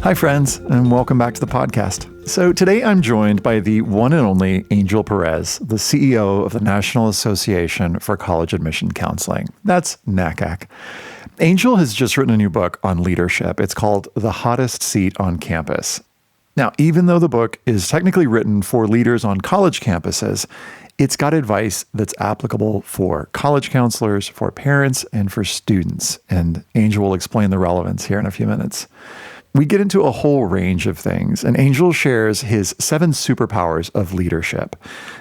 Hi, friends, and welcome back to the podcast. So today I'm joined by the one and only Angel Pérez, the CEO of the National Association for College Admission Counseling. That's NACAC. Angel has just written a new book on leadership. It's called The Hottest Seat on Campus. Now, even though the book is technically written for leaders on college campuses, it's got advice that's applicable for college counselors, for parents, and for students. And Angel will explain the relevance here in a few minutes. We get into a whole range of things, and Angel shares his 7 superpowers of leadership.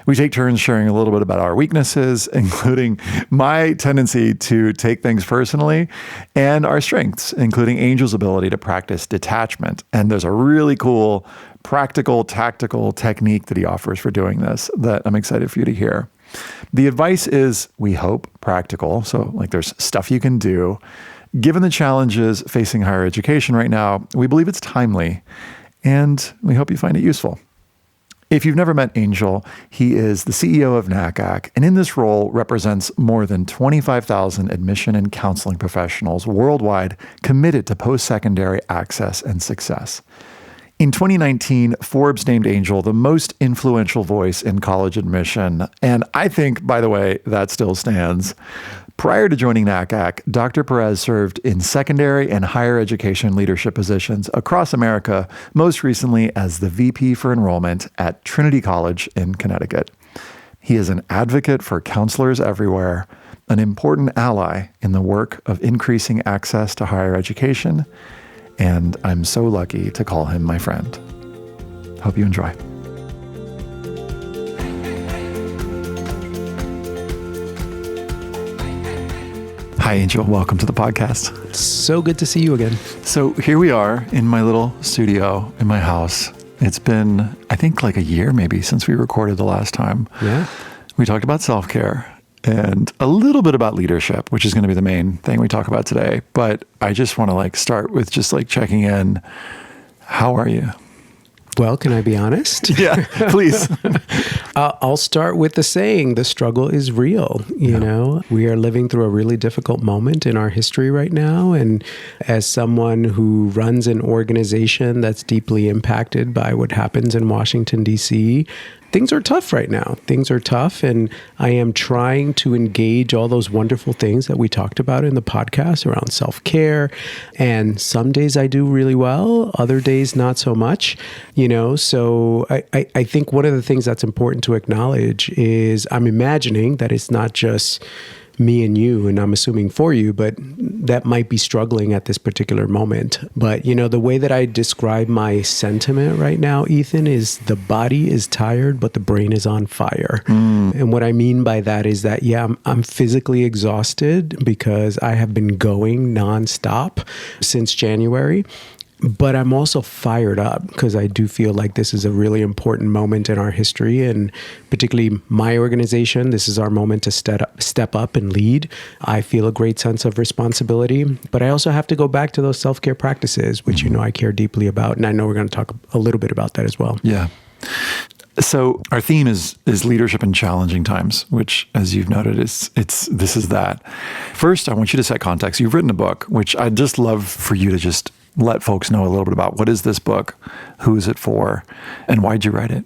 We take turns sharing a little bit about our weaknesses, including my tendency to take things personally, and our strengths, including Angel's ability to practice detachment. And there's a really cool, practical, tactical technique that he offers for doing this that I'm excited for you to hear. The advice is, we hope, practical. So there's stuff you can do. Given the challenges facing higher education right now, we believe it's timely, and we hope you find it useful. If you've never met Angel, he is the CEO of NACAC, and in this role represents more than 25,000 admission and counseling professionals worldwide committed to post-secondary access and success. In 2019, Forbes named Angel the most influential voice in college admission, and I think, by the way, that still stands. Prior to joining NACAC, Dr. Pérez served in secondary and higher education leadership positions across America, most recently as the VP for Enrollment at Trinity College in Connecticut. He is an advocate for counselors everywhere, an important ally in the work of increasing access to higher education, and I'm so lucky to call him my friend. Hope you enjoy. Hi, Angel. Welcome to the podcast. So good to see you again. So here we are in my little studio in my house. It's been, I think, like a year maybe since we recorded the last time. Yeah. We talked about self-care and a little bit about leadership, which is going to be the main thing we talk about today. But I just want to start with just checking in. How are you? Well, can I be honest? Yeah, please. I'll start with the saying, the struggle is real. You know, we are living through a really difficult moment in our history right now. And as someone who runs an organization that's deeply impacted by what happens in Washington, D.C., things are tough right now. Things are tough. And I am trying to engage all those wonderful things that we talked about in the podcast around self-care. And some days I do really well, other days not so much. So I think one of the things that's important to acknowledge is I'm imagining that it's not just me and you, and I'm assuming for you, but that might be struggling at this particular moment. But, the way that I describe my sentiment right now, Ethan, is the body is tired, but the brain is on fire. And what I mean by that is that, I'm physically exhausted because I have been going nonstop since January. But I'm also fired up because I do feel like this is a really important moment in our history, and particularly my organization. This is our moment to step up and lead. I feel a great sense of responsibility, but I also have to go back to those self-care practices, which I care deeply about, and I know we're going to talk a little bit about that as well. Yeah. So our theme is leadership in challenging times, which, as you've noted, this is that. First, I want you to set context. You've written a book, which I'd just love for you to just let folks know a little bit about. What is this book? Who is it for? And why'd you write it?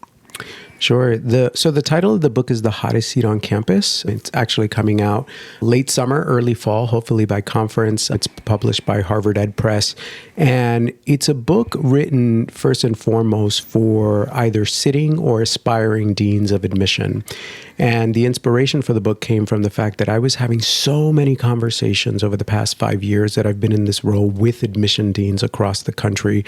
Sure. So the title of the book is The Hottest Seat on Campus. It's actually coming out late summer, early fall, hopefully by conference. It's published by Harvard Ed Press. And it's a book written first and foremost for either sitting or aspiring deans of admission. And the inspiration for the book came from the fact that I was having so many conversations over the past 5 years that I've been in this role with admission deans across the country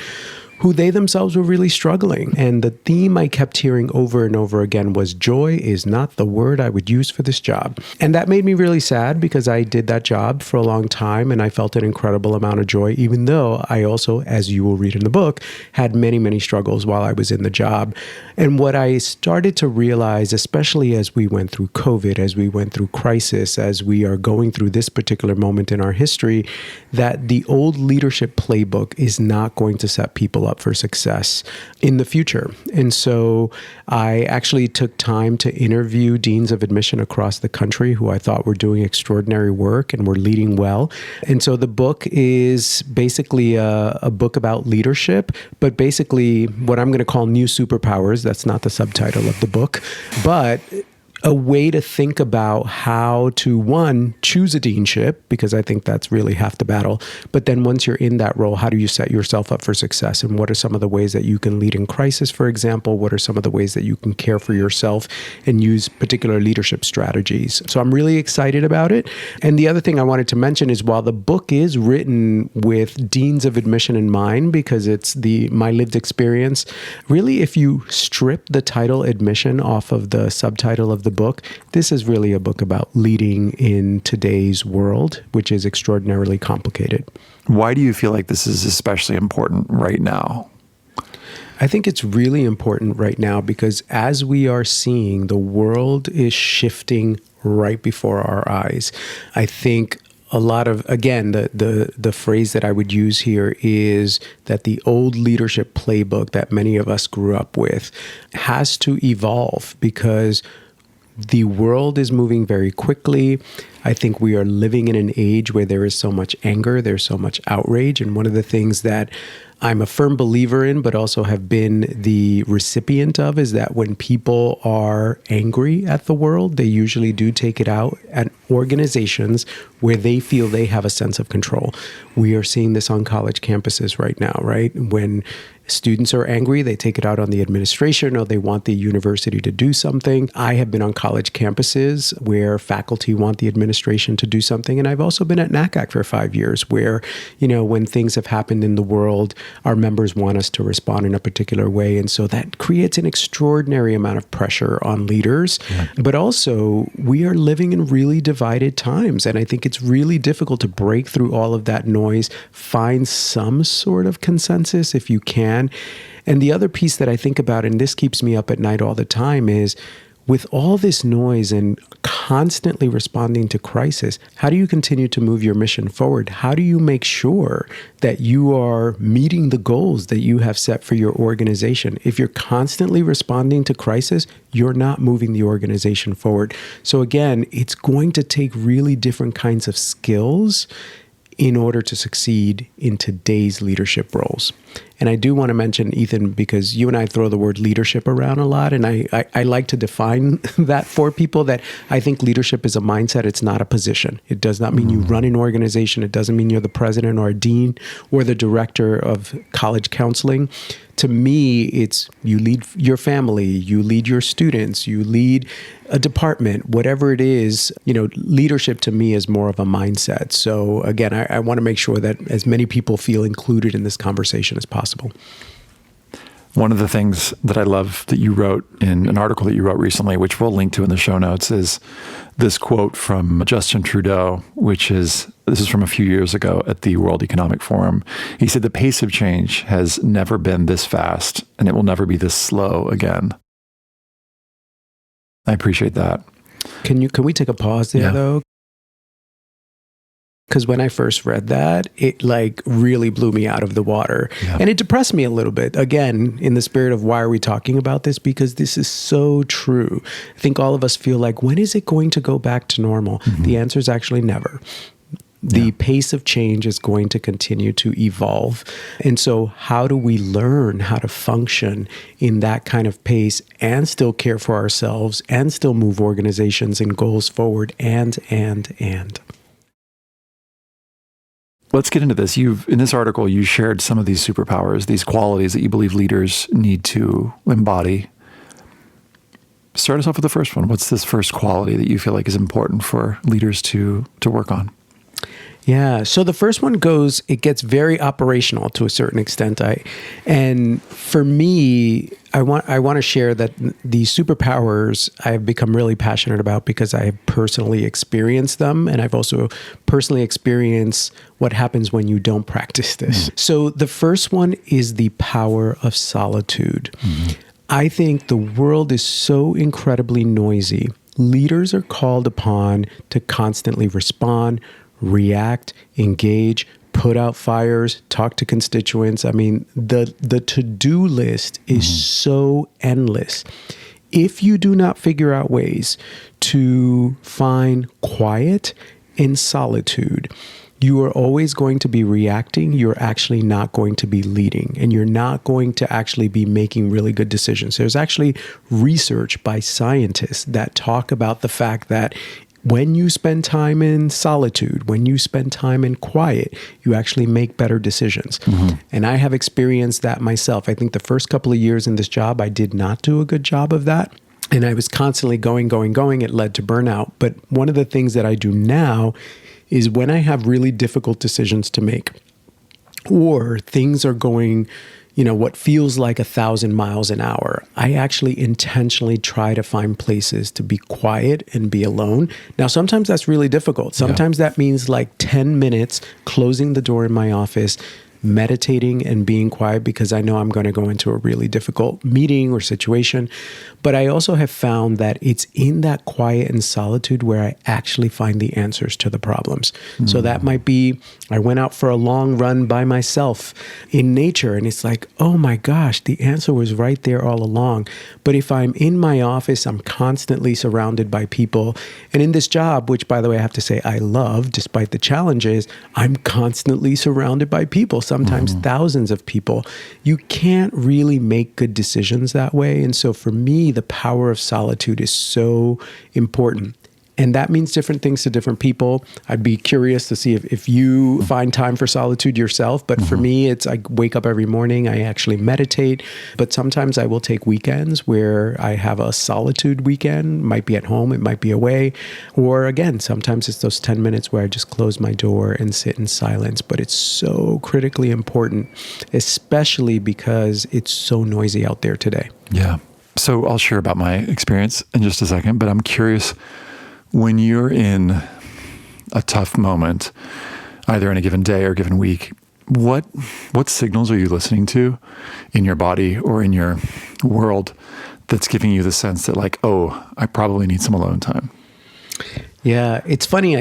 who they themselves were really struggling. And the theme I kept hearing over and over again was joy is not the word I would use for this job. And that made me really sad because I did that job for a long time and I felt an incredible amount of joy, even though I also, as you will read in the book, had many, many struggles while I was in the job. And what I started to realize, especially as we went through COVID, as we went through crisis, as we are going through this particular moment in our history, that the old leadership playbook is not going to set people up for success in the future. And so I actually took time to interview deans of admission across the country who I thought were doing extraordinary work and were leading well. And so the book is basically a book about leadership, but basically what I'm going to call new superpowers. That's not the subtitle of the book, but a way to think about how to, one, choose a deanship, because I think that's really half the battle. But then once you're in that role, how do you set yourself up for success? And what are some of the ways that you can lead in crisis, for example? What are some of the ways that you can care for yourself and use particular leadership strategies? So I'm really excited about it. And the other thing I wanted to mention is while the book is written with deans of admission in mind, because it's my lived experience, really if you strip the title admission off of the subtitle of the book, this is really a book about leading in today's world, which is extraordinarily complicated. Why do you feel like this is especially important right now? I think it's really important right now because as we are seeing, the world is shifting right before our eyes. I think a lot of, again, the phrase that I would use here is that the old leadership playbook that many of us grew up with has to evolve because the world is moving very quickly. I think we are living in an age where there is so much anger, there's so much outrage. And one of the things that I'm a firm believer in, but also have been the recipient of, is that when people are angry at the world, they usually do take it out at organizations where they feel they have a sense of control. We are seeing this on college campuses right now, right? When students are angry, they take it out on the administration or they want the university to do something. I have been on college campuses where faculty want the administration to do something. And I've also been at NACAC for 5 years where, when things have happened in the world, our members want us to respond in a particular way. And so that creates an extraordinary amount of pressure on leaders. Yeah. But also, we are living in really divided times. And I think it's really difficult to break through all of that noise, find some sort of consensus if you can. And the other piece that I think about, and this keeps me up at night all the time, is with all this noise and constantly responding to crisis, how do you continue to move your mission forward? How do you make sure that you are meeting the goals that you have set for your organization? If you're constantly responding to crisis, you're not moving the organization forward. So again, it's going to take really different kinds of skills in order to succeed in today's leadership roles. And I do want to mention, Ethan, because you and I throw the word leadership around a lot, and I like to define that for people, that I think leadership is a mindset. It's not a position. It does not mean you run an organization. It doesn't mean you're the president or a dean or the director of college counseling. To me, it's you lead your family, you lead your students, you lead a department, whatever it is. Leadership to me is more of a mindset. So again, I want to make sure that as many people feel included in this conversation as possible. One of the things that I love that you wrote in an article that you wrote recently, which we'll link to in the show notes, is this quote from Justin Trudeau, this is from a few years ago at the World Economic Forum. He said, "The pace of change has never been this fast, and it will never be this slow again." I appreciate that. Can we take a pause there, though? Because when I first read that, it really blew me out of the water. Yeah. And it depressed me a little bit. Again, in the spirit of why are we talking about this? Because this is so true. I think all of us feel like, when is it going to go back to normal? Mm-hmm. The answer is actually never. The pace of change is going to continue to evolve. And so how do we learn how to function in that kind of pace and still care for ourselves and still move organizations and goals forward and. Let's get into this. In this article, you shared some of these superpowers, these qualities that you believe leaders need to embody. Start us off with the first one. What's this first quality that you feel like is important for leaders to work on? Yeah. So the first one it gets very operational to a certain extent. And for me, I want to share that the superpowers I have become really passionate about because I have personally experienced them. And I've also personally experienced what happens when you don't practice this. Mm-hmm. So the first one is the power of solitude. Mm-hmm. I think the world is so incredibly noisy. Leaders are called upon to constantly respond, react, engage, put out fires, talk to constituents. I mean, the to-do list is so endless. If you do not figure out ways to find quiet and solitude, you are always going to be reacting. You're actually not going to be leading, and you're not going to actually be making really good decisions. There's actually research by scientists that talk about the fact that when you spend time in solitude, when you spend time in quiet, you actually make better decisions. And I have experienced that myself. I think the first couple of years in this job, I did not do a good job of that. And I was constantly going. It led to burnout. But one of the things that I do now is when I have really difficult decisions to make, or things are going, what feels like 1,000 miles an hour, I actually intentionally try to find places to be quiet and be alone. Now, sometimes that's really difficult. Sometimes that means like 10 minutes, closing the door in my office, meditating and being quiet, because I know I'm going to go into a really difficult meeting or situation. But I also have found that it's in that quiet and solitude where I actually find the answers to the problems. So that might be, I went out for a long run by myself in nature, and it's like, oh my gosh, the answer was right there all along. But if I'm in my office, I'm constantly surrounded by people. And in this job, which by the way, I have to say I love, despite the challenges, I'm constantly surrounded by people, sometimes thousands of people. You can't really make good decisions that way. And so for me, the power of solitude is so important. And that means different things to different people. I'd be curious to see if you find time for solitude yourself. But for me, it's I wake up every morning, I actually meditate. But sometimes I will take weekends where I have a solitude weekend. Might be at home, it might be away. Or again, sometimes it's those 10 minutes where I just close my door and sit in silence. But it's so critically important, especially because it's so noisy out there today. Yeah. So I'll share about my experience in just a second, but I'm curious, when you're in a tough moment, either in a given day or a given week, what signals are you listening to in your body or in your world that's giving you the sense that like, oh, I probably need some alone time? Yeah, it's funny.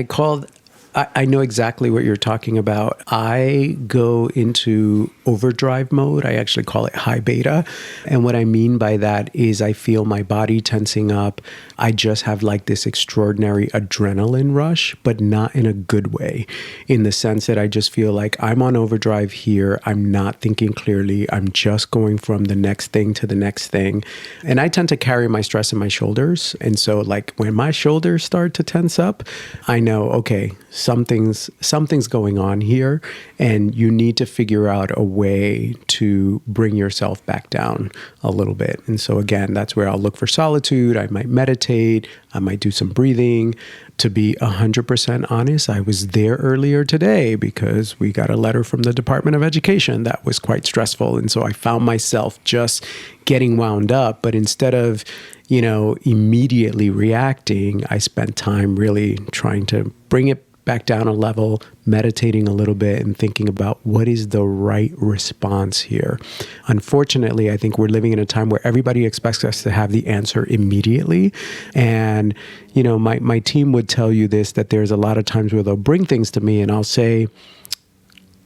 I know exactly what you're talking about. I go into overdrive mode. I actually call it high beta. And what I mean by that is I feel my body tensing up. I just have like this extraordinary adrenaline rush, but not in a good way, in the sense that I just feel like I'm on overdrive here. I'm not thinking clearly. I'm just going from the next thing to the next thing. And I tend to carry my stress in my shoulders. And so like when my shoulders start to tense up, I know, okay, something's going on here, and you need to figure out a way to bring yourself back down a little bit. And so again, that's where I'll look for solitude. I might meditate. I might do some breathing. To be 100% honest, I was there earlier today because we got a letter from the Department of Education that was quite stressful. And so I found myself just getting wound up. But instead of, immediately reacting, I spent time really trying to bring it back down a level, meditating a little bit and thinking about what is the right response here. Unfortunately, I think we're living in a time where everybody expects us to have the answer immediately. And, my team would tell you this, that there's a lot of times where they'll bring things to me and I'll say,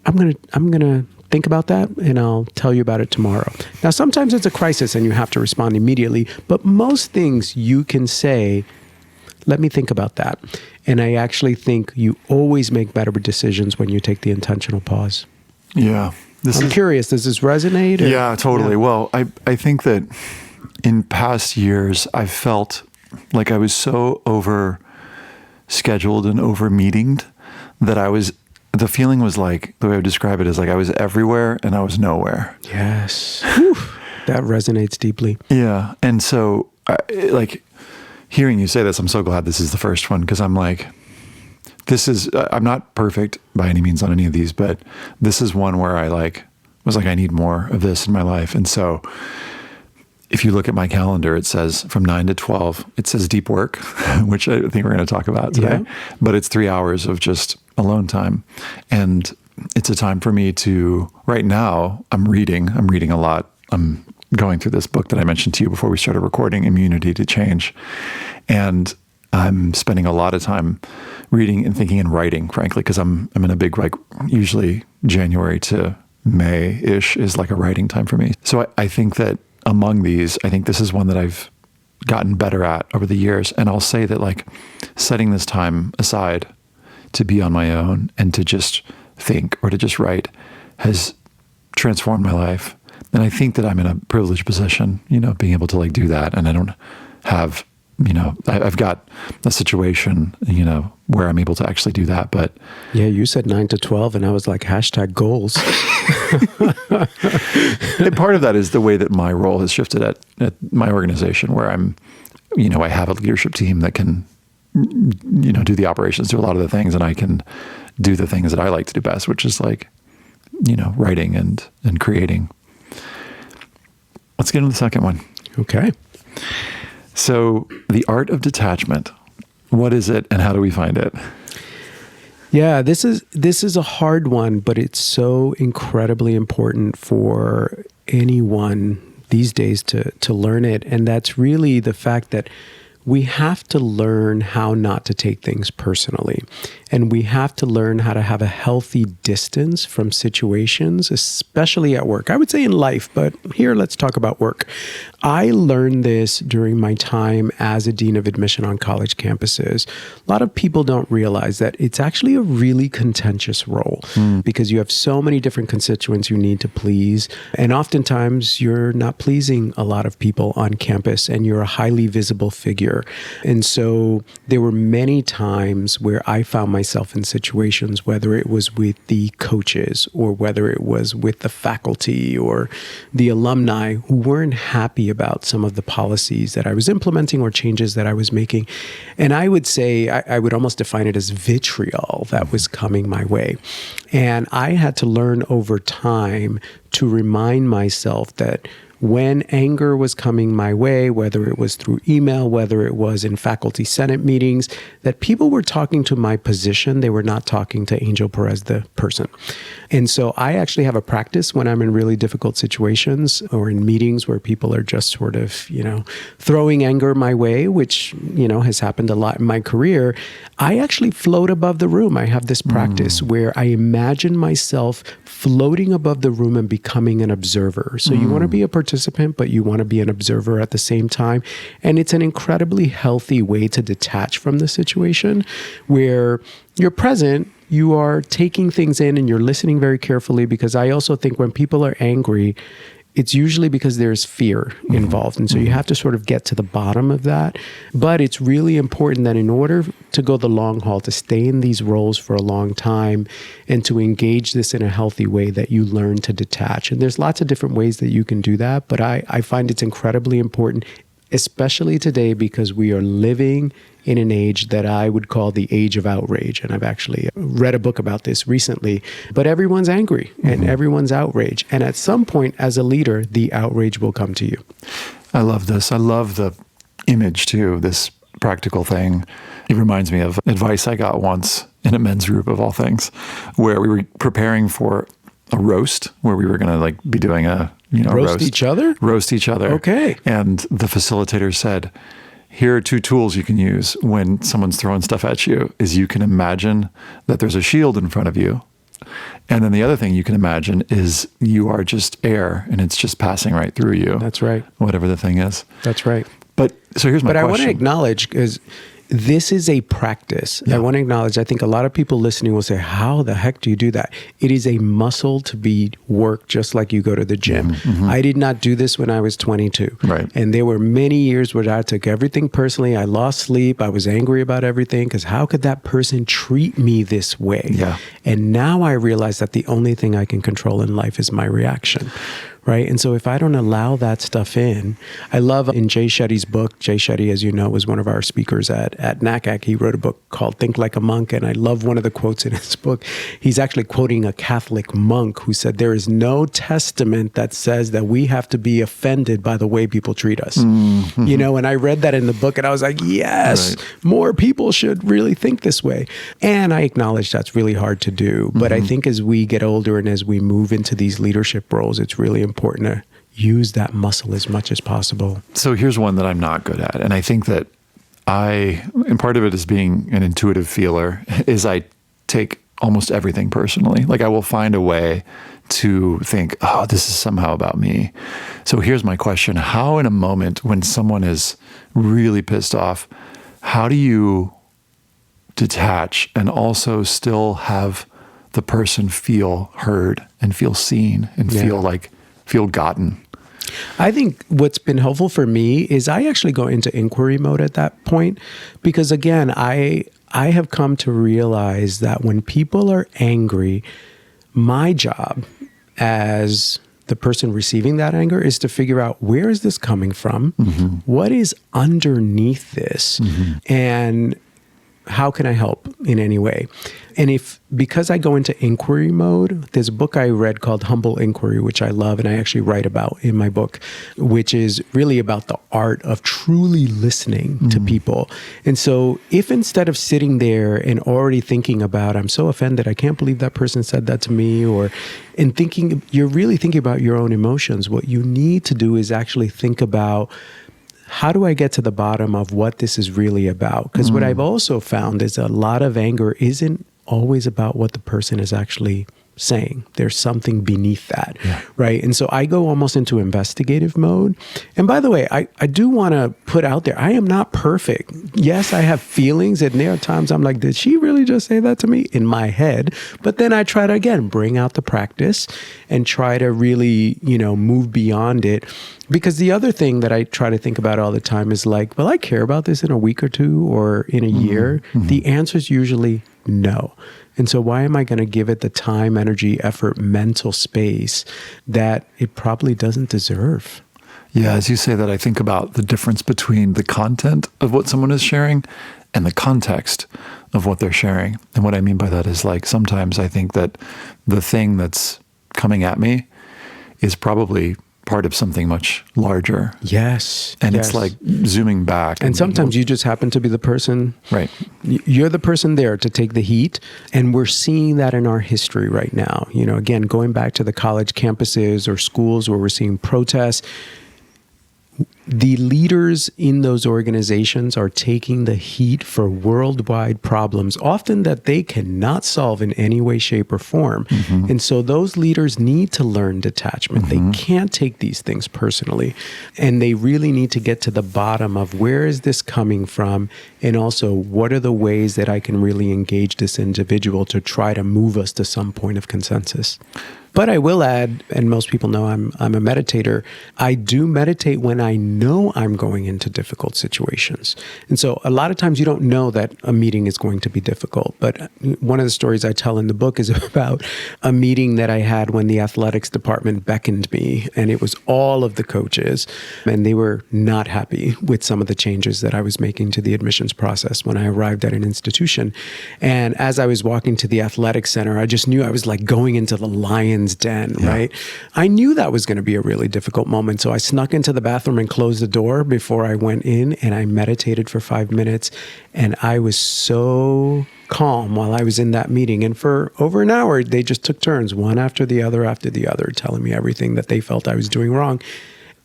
I'm going to think about that and I'll tell you about it tomorrow. Now, sometimes it's a crisis and you have to respond immediately, but most things you can say, let me think about that. And I actually think you always make better decisions when you take the intentional pause. Yeah. I'm curious, does this resonate? Or? Yeah, totally. Yeah. Well, I think that in past years, I felt like I was so over scheduled and over meetinged that the feeling was like, the way I would describe it is like I was everywhere and I was nowhere. Yes. Whew. That resonates deeply. Yeah. And so hearing you say this, I'm so glad this is the first one, because I'm like, I'm not perfect by any means on any of these, but this is one where I was like, I need more of this in my life. And so if you look at my calendar, it says from 9 to 12, it says deep work, which I think we're going to talk about today, but it's 3 hours of just alone time. And it's a time for me to, right now, I'm reading a lot. I'm going through this book that I mentioned to you before we started recording, Immunity to Change. And I'm spending a lot of time reading and thinking and writing, frankly, because I'm in a big, like, usually January to May-ish is like a writing time for me. So I think that among these, I think this is one that I've gotten better at over the years. And I'll say that, like, setting this time aside to be on my own and to just think or to just write has transformed my life. And I think that I'm in a privileged position, being able to, like, do that. And I don't have, I've got a situation, where I'm able to actually do that. But yeah, you said 9 to 12 and I was like, #goals. And part of that is the way that my role has shifted at my organization, where I'm, I have a leadership team that can, do the operations, do a lot of the things, and I can do the things that I like to do best, which is, like, writing and creating. Let's get into the second one. Okay. So, the art of detachment. What is it, and how do we find it? Yeah, this is a hard one, but it's so incredibly important for anyone these days to learn it. And that's really the fact that we have to learn how not to take things personally. And we have to learn how to have a healthy distance from situations, especially at work. I would say in life, but here let's talk about work. I learned this during my time as a dean of admission on college campuses. A lot of people don't realize that it's actually a really contentious role because you have so many different constituents you need to please. And oftentimes you're not pleasing a lot of people on campus and you're a highly visible figure. And so there were many times where I found myself in situations, whether it was with the coaches or whether it was with the faculty or the alumni, who weren't happy about some of the policies that I was implementing or changes that I was making. And I would say, I would almost define it as vitriol that was coming my way. And I had to learn over time to remind myself that when anger was coming my way, whether it was through email, whether it was in faculty senate meetings, that people were talking to my position. They were not talking to Angel Pérez, the person. And so I actually have a practice when I'm in really difficult situations or in meetings where people are just sort of, throwing anger my way, which, has happened a lot in my career. I actually float above the room. I have this practice where I imagine myself floating above the room and becoming an observer. So you want to be a participant, but you want to be an observer at the same time. And it's an incredibly healthy way to detach from the situation where you're present, you are taking things in and you're listening very carefully, because I also think when people are angry, it's usually because there's fear involved. And so you have to sort of get to the bottom of that. But it's really important that in order to go the long haul, to stay in these roles for a long time and to engage this in a healthy way, that you learn to detach. And there's lots of different ways that you can do that. But I find it's incredibly important, especially today, because we are living in an age that I would call the age of outrage. And I've actually read a book about this recently. But everyone's angry and everyone's outraged. And at some point, as a leader, the outrage will come to you. I love this. I love the image, too, this practical thing. It reminds me of advice I got once in a men's group, of all things, where we were preparing for a roast, where we were going to, like, be doing a roast each other. Roast each other. Okay. And the facilitator said, here are 2 tools you can use when someone's throwing stuff at you. Is you can imagine that there's a shield in front of you. And then the other thing you can imagine is you are just air and it's just passing right through you. That's right. Whatever the thing is. That's right. But so here's my question. But I want to acknowledge, because this is a practice. Yeah. I want to acknowledge, I think a lot of people listening will say, how the heck do you do that? It is a muscle to be worked, just like you go to the gym. I did not do this when I was 22. Right. And there were many years where I took everything personally. I lost sleep. I was angry about everything, because how could that person treat me this way? Yeah. And now I realize that the only thing I can control in life is my reaction. Right. And so if I don't allow that stuff in, I love in Jay Shetty's book. Jay Shetty, as you know, was one of our speakers at NACAC. He wrote a book called Think Like a Monk. And I love one of the quotes in his book. He's actually quoting a Catholic monk who said, there is no testament that says that we have to be offended by the way people treat us. And I read that in the book and I was like, yes, more people should really think this way. And I acknowledge that's really hard to do. But I think as we get older and as we move into these leadership roles, it's really important to use that muscle as much as possible. So here's one that I'm not good at. And I think that and part of it is being an intuitive feeler, is I take almost everything personally. Like I will find a way to think, oh, this is somehow about me. So here's my question. How in a moment when someone is really pissed off, how do you detach and also still have the person feel heard and feel seen and feel gotten? I think what's been helpful for me is I actually go into inquiry mode at that point, because again, I have come to realize that when people are angry, my job as the person receiving that anger is to figure out, where is this coming from? Mm-hmm. What is underneath this? Mm-hmm. And how can I help in any way? And because I go into inquiry mode, there's a book I read called Humble Inquiry, which I love, and I actually write about in my book, which is really about the art of truly listening to people. And so if instead of sitting there and already thinking about, I'm so offended, I can't believe that person said that to me, and thinking, you're really thinking about your own emotions, what you need to do is actually think about, how do I get to the bottom of what this is really about? Because what I've also found is a lot of anger isn't always about what the person is actually saying. There's something beneath that, right? And so I go almost into investigative mode. And by the way, I do want to put out there, I am not perfect. Yes, I have feelings, and there are times I'm like, did she really just say that to me in my head? But then I try to, again, bring out the practice and try to really, move beyond it. Because the other thing that I try to think about all the time is like, will I care about this in a week or two or in a year? Mm-hmm. The answer is usually no. And so why am I going to give it the time, energy, effort, mental space that it probably doesn't deserve? Yeah, as you say that, I think about the difference between the content of what someone is sharing and the context of what they're sharing. And what I mean by that is, like, sometimes I think that the thing that's coming at me is probably part of something much larger. Yes. And it's like zooming back. And sometimes you just happen to be the person. Right. You're the person there to take the heat. And we're seeing that in our history right now. Again, going back to the college campuses or schools where we're seeing protests, the leaders in those organizations are taking the heat for worldwide problems, often that they cannot solve in any way, shape, or form. Mm-hmm. And so those leaders need to learn detachment. Mm-hmm. They can't take these things personally. And they really need to get to the bottom of, where is this coming from? And also, what are the ways that I can really engage this individual to try to move us to some point of consensus? But I will add, and most people know I'm a meditator, I do meditate when I know I'm going into difficult situations. And so a lot of times you don't know that a meeting is going to be difficult. But one of the stories I tell in the book is about a meeting that I had when the athletics department beckoned me, and it was all of the coaches, and they were not happy with some of the changes that I was making to the admissions process when I arrived at an institution. And as I was walking to the athletics center, I just knew I was like going into the lion's den, right? I knew that was going to be a really difficult moment. So I snuck into the bathroom and closed the door before I went in, and I meditated for 5 minutes. And I was so calm while I was in that meeting. And for over an hour, they just took turns, one after the other, telling me everything that they felt I was doing wrong.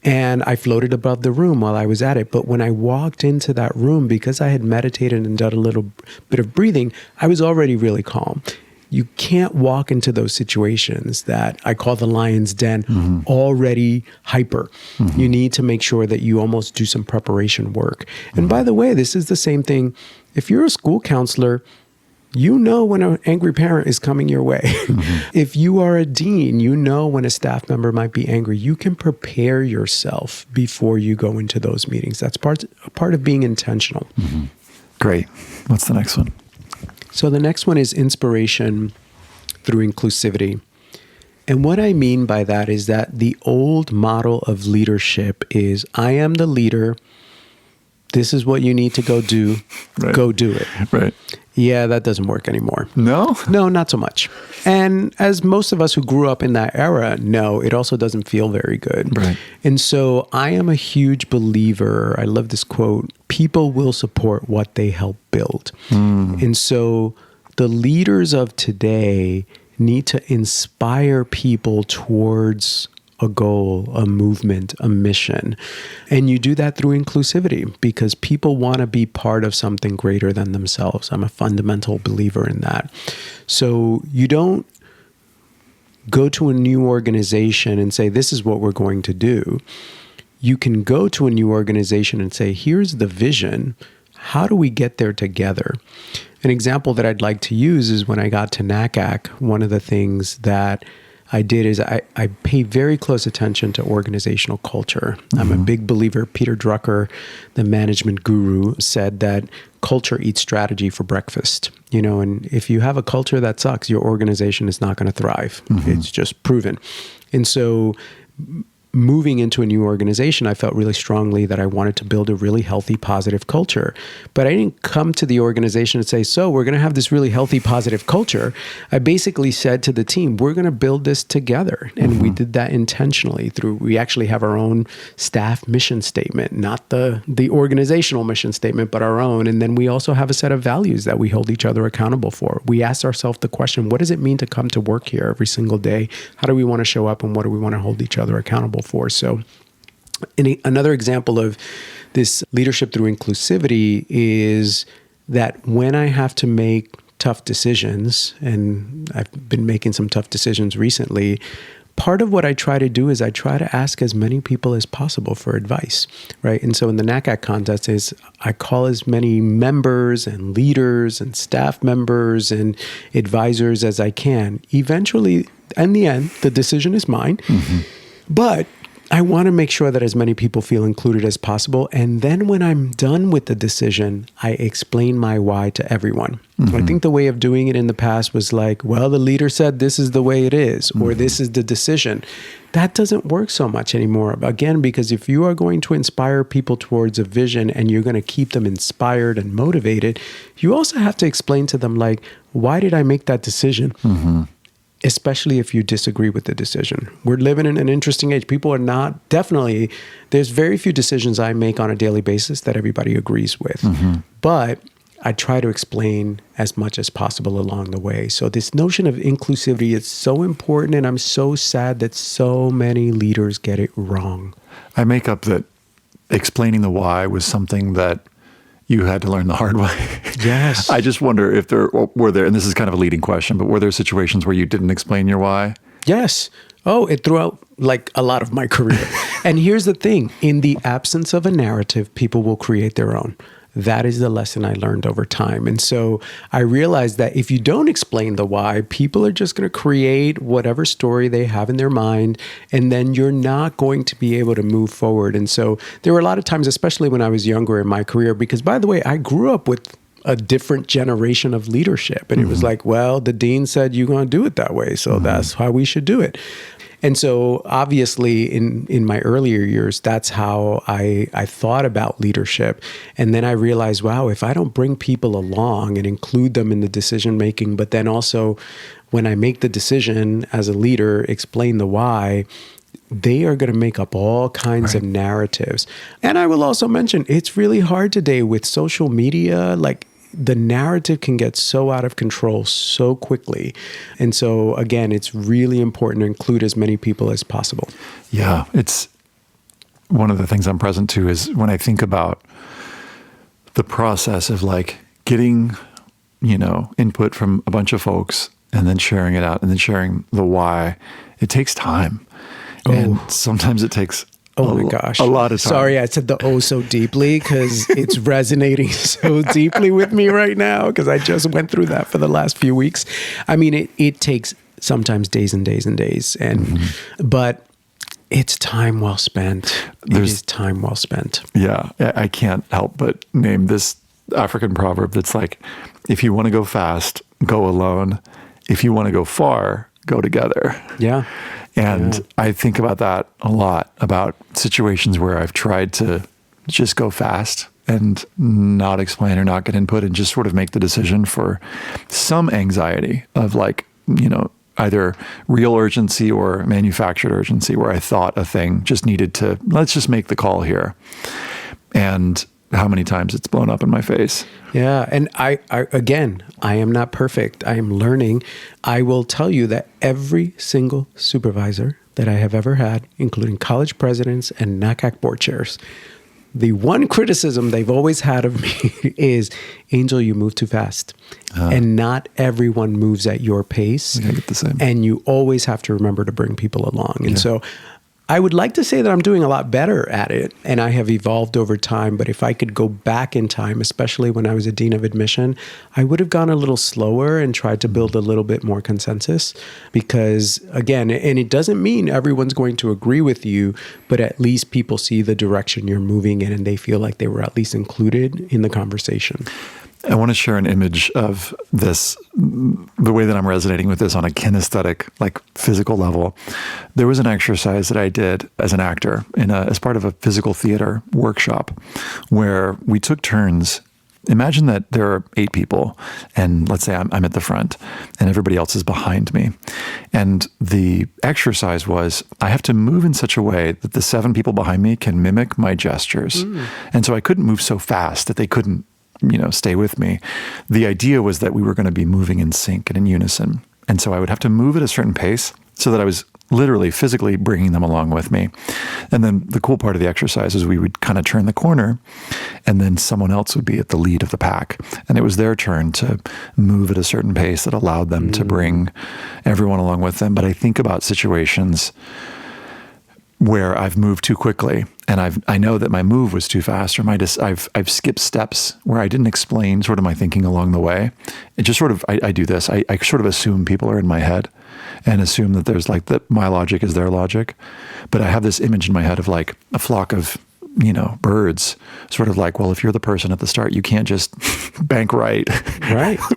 And I floated above the room while I was at it. But when I walked into that room, because I had meditated and done a little bit of breathing, I was already really calm. You can't walk into those situations that I call the lion's den already hyper. Mm-hmm. You need to make sure that you almost do some preparation work. And by the way, this is the same thing. If you're a school counselor, you know when an angry parent is coming your way. Mm-hmm. If you are a dean, you know when a staff member might be angry. You can prepare yourself before you go into those meetings. That's part of being intentional. Mm-hmm. Great. What's the next one? So the next one is inspiration through inclusivity. And what I mean by that is that the old model of leadership is, I am the leader. This is what you need to go do. Right. Go do it. Right. Yeah, that doesn't work anymore. No? No, not so much. And as most of us who grew up in that era know, it also doesn't feel very good. Right. And so I am a huge believer. I love this quote: people will support what they help build. And so the leaders of today need to inspire people towards a goal, a movement, a mission. And you do that through inclusivity because people want to be part of something greater than themselves. I'm a fundamental believer in that. So you don't go to a new organization and say, this is what we're going to do. You can go to a new organization and say, here's the vision. How do we get there together? An example that I'd like to use is when I got to NACAC, one of the things that I did is I pay very close attention to organizational culture. Mm-hmm. I'm a big believer. Peter Drucker, the management guru, said that culture eats strategy for breakfast. And if you have a culture that sucks, your organization is not going to thrive. Mm-hmm. It's just proven. And so moving into a new organization, I felt really strongly that I wanted to build a really healthy, positive culture. But I didn't come to the organization and say, so we're going to have this really healthy, positive culture. I basically said to the team, we're going to build this together. And we did that intentionally we actually have our own staff mission statement, not the organizational mission statement, but our own. And then we also have a set of values that we hold each other accountable for. We asked ourselves the question, what does it mean to come to work here every single day? How do we want to show up and what do we want to hold each other accountable for? So another example of this leadership through inclusivity is that when I have to make tough decisions, and I've been making some tough decisions recently, part of what I try to do is I try to ask as many people as possible for advice, right? And so in the NACAC contest is I call as many members and leaders and staff members and advisors as I can. Eventually, in the end, the decision is mine. Mm-hmm. But I want to make sure that as many people feel included as possible. And then when I'm done with the decision, I explain my why to everyone. Mm-hmm. I think the way of doing it in the past was like, well, the leader said this is the way it is, or this is the decision. That doesn't work so much anymore. Again, because if you are going to inspire people towards a vision and you're going to keep them inspired and motivated, you also have to explain to them, like, why did I make that decision? Mm-hmm. Especially if you disagree with the decision. We're living in an interesting age. People are not, definitely, there's very few decisions I make on a daily basis that everybody agrees with. Mm-hmm. But I try to explain as much as possible along the way. So this notion of inclusivity is so important, and I'm so sad that so many leaders get it wrong. I make up that explaining the why was something that you had to learn the hard way. Yes. I just wonder if were there, and this is kind of a leading question, but were there situations where you didn't explain your why? Yes. Oh, it throughout like a lot of my career. And here's the thing. In the absence of a narrative, people will create their own. That is the lesson I learned over time. And so I realized that if you don't explain the why, people are just going to create whatever story they have in their mind, and then you're not going to be able to move forward. And so there were a lot of times, especially when I was younger in my career, because by the way, I grew up with a different generation of leadership. And it was like, well, the dean said you're going to do it that way, so that's how we should do it. And so obviously in my earlier years, that's how I thought about leadership. And then I realized, wow, if I don't bring people along and include them in the decision making, but then also when I make the decision as a leader, explain the why, they are going to make up all kinds of narratives. And I will also mention, it's really hard today with social media, like the narrative can get so out of control so quickly. And so, again, it's really important to include as many people as possible. Yeah, it's one of the things I'm present to is when I think about the process of like getting, input from a bunch of folks and then sharing it out and then sharing the why, it takes time. And sometimes it takes oh my gosh. A lot of time. Sorry, I said the oh so deeply because it's resonating so deeply with me right now because I just went through that for the last few weeks. I mean, it takes sometimes days and days and days, but it's time well spent. It is time well spent. Yeah, I can't help but name this African proverb that's like, if you want to go fast, go alone. If you want to go far, go together. Yeah. And I think about that a lot, about situations where I've tried to just go fast and not explain or not get input and just sort of make the decision for some anxiety of like, either real urgency or manufactured urgency, where I thought a thing just needed to, let's just make the call here. And how many times it's blown up in my face. Yeah. And I am not perfect. I am learning. I will tell you that every single supervisor that I have ever had, including college presidents and NACAC board chairs. The one criticism they've always had of me is, Angel, you move too fast. And not everyone moves at your pace. I get the same. And you always have to remember to bring people along. And so I would like to say that I'm doing a lot better at it and I have evolved over time. But if I could go back in time, especially when I was a dean of admission, I would have gone a little slower and tried to build a little bit more consensus. Because again, and it doesn't mean everyone's going to agree with you, but at least people see the direction you're moving in and they feel like they were at least included in the conversation. I want to share an image of this, the way that I'm resonating with this on a kinesthetic, like physical level. There was an exercise that I did as an actor as part of a physical theater workshop where we took turns. Imagine that there are 8 people and let's say I'm at the front and everybody else is behind me. And the exercise was I have to move in such a way that the 7 people behind me can mimic my gestures. And so I couldn't move so fast that they couldn't stay with me. The idea was that we were going to be moving in sync and in unison. And so I would have to move at a certain pace so that I was literally physically bringing them along with me. And then the cool part of the exercise is we would kind of turn the corner and then someone else would be at the lead of the pack. And it was their turn to move at a certain pace that allowed them to bring everyone along with them. But I think about situations where I've moved too quickly and I know that my move was too fast or I've skipped steps where I didn't explain sort of my thinking along the way. It just sort of, I do this. I sort of assume people are in my head and assume that there's like that my logic is their logic. But I have this image in my head of like a flock of, birds, sort of like, well, if you're the person at the start, you can't just bank right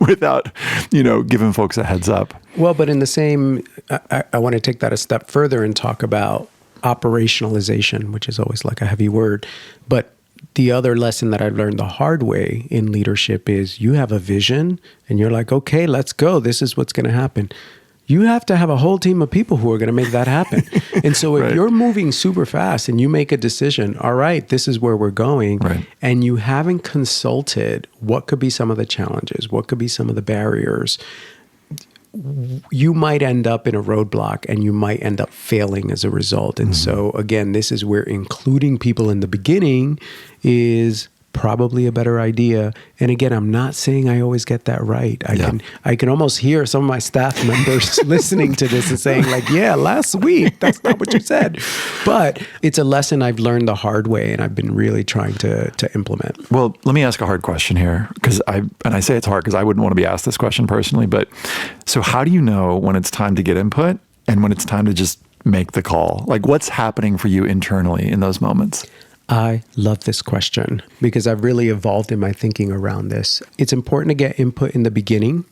without, giving folks a heads up. Well, but in the same, I want to take that a step further and talk about operationalization, which is always like a heavy word. But the other lesson that I learned the hard way in leadership is you have a vision and you're like, okay, let's go. This is what's going to happen. You have to have a whole team of people who are going to make that happen. And so if you're moving super fast and you make a decision, all right, this is where we're going, and you haven't consulted what could be some of the challenges, what could be some of the barriers, you might end up in a roadblock and you might end up failing as a result. And so again, this is where including people in the beginning is probably a better idea. And again, I'm not saying I always get that right. I can almost hear some of my staff members listening to this and saying like, yeah, last week, that's not what you said. But it's a lesson I've learned the hard way and I've been really trying to implement. Well, let me ask a hard question here because I say it's hard because I wouldn't want to be asked this question personally, but so how do you know when it's time to get input and when it's time to just make the call? Like what's happening for you internally in those moments? I love this question because I've really evolved in my thinking around this. It's important to get input in the beginning,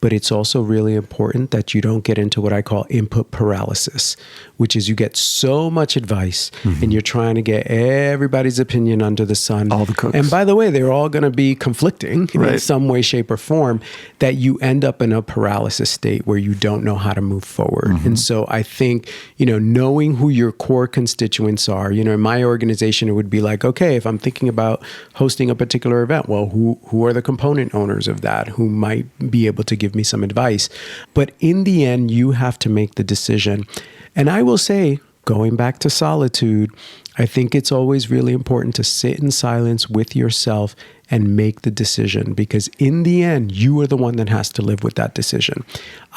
but it's also really important that you don't get into what I call input paralysis, which is you get so much advice and you're trying to get everybody's opinion under the sun. All the cooks. And by the way, they're all going to be conflicting in some way, shape, or form, that you end up in a paralysis state where you don't know how to move forward. And so I think, knowing who your core constituents are, in my organization, it would be like, okay, if I'm thinking about hosting a particular event, well, who are the component owners of that who might be able to give me some advice? But in the end, you have to make the decision. And I will say, going back to solitude, I think it's always really important to sit in silence with yourself and make the decision, because in the end, you are the one that has to live with that decision.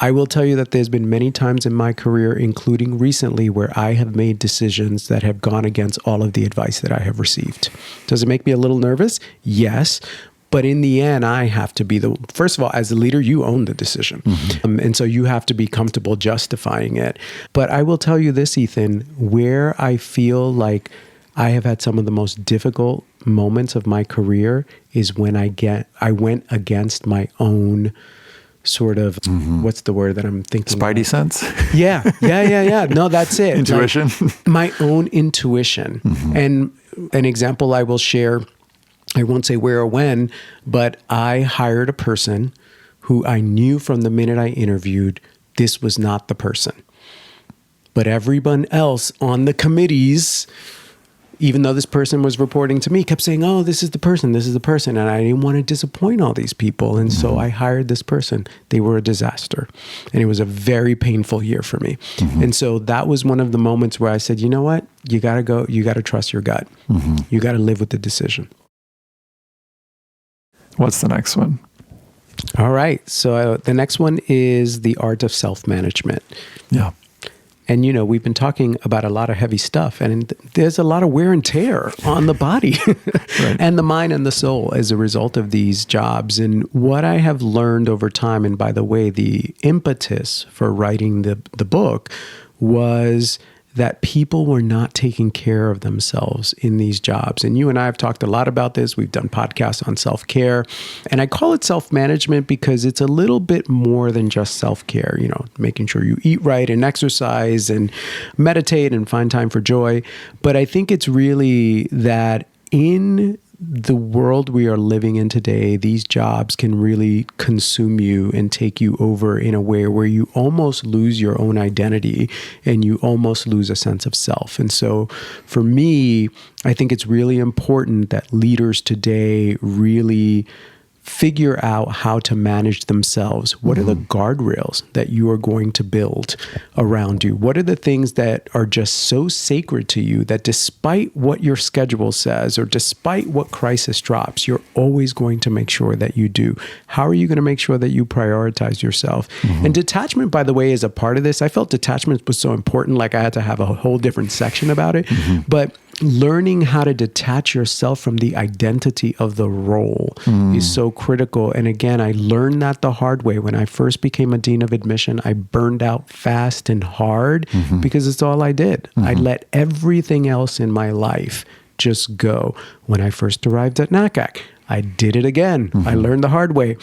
I will tell you that there's been many times in my career, including recently, where I have made decisions that have gone against all of the advice that I have received. Does it make me a little nervous? Yes. But in the end, I have to be first of all, as a leader, you own the decision. And so you have to be comfortable justifying it. But I will tell you this, Ethan, where I feel like I have had some of the most difficult moments of my career is when I went against my own sort of, what's the word that I'm thinking Spidey of? sense? Yeah. No, that's it. Intuition? Like, my own intuition. And an example I will share, I won't say where or when, but I hired a person who I knew from the minute I interviewed, this was not the person. But everyone else on the committees, even though this person was reporting to me, kept saying, oh, this is the person. And I didn't want to disappoint all these people. And so I hired this person. They were a disaster. And it was a very painful year for me. And so that was one of the moments where I said, you know what? You got to go. You got to trust your gut. You got to live with the decision. What's the next one? All right. So the next one is the art of self-management. Yeah. And, we've been talking about a lot of heavy stuff, and there's a lot of wear and tear on the body and the mind and the soul as a result of these jobs. And what I have learned over time, and by the way, the impetus for writing the book was that people were not taking care of themselves in these jobs. And you and I have talked a lot about this. We've done podcasts on self-care. And I call it self-management because it's a little bit more than just self-care, making sure you eat right and exercise and meditate and find time for joy. But I think it's really that in the world we are living in today, these jobs can really consume you and take you over in a way where you almost lose your own identity and you almost lose a sense of self. And so for me, I think it's really important that leaders today really figure out how to manage themselves. What are the guardrails that you are going to build around you? What are the things that are just so sacred to you that despite what your schedule says or despite what crisis drops, you're always going to make sure that you do? How are you going to make sure that you prioritize yourself? And detachment, by the way, is a part of this. I felt detachment was so important, like I had to have a whole different section about it. But learning how to detach yourself from the identity of the role is so critical. And again, I learned that the hard way. When I first became a dean of admission, I burned out fast and hard because it's all I did. I let everything else in my life just go. When I first arrived at NACAC, I did it again. I learned the hard way.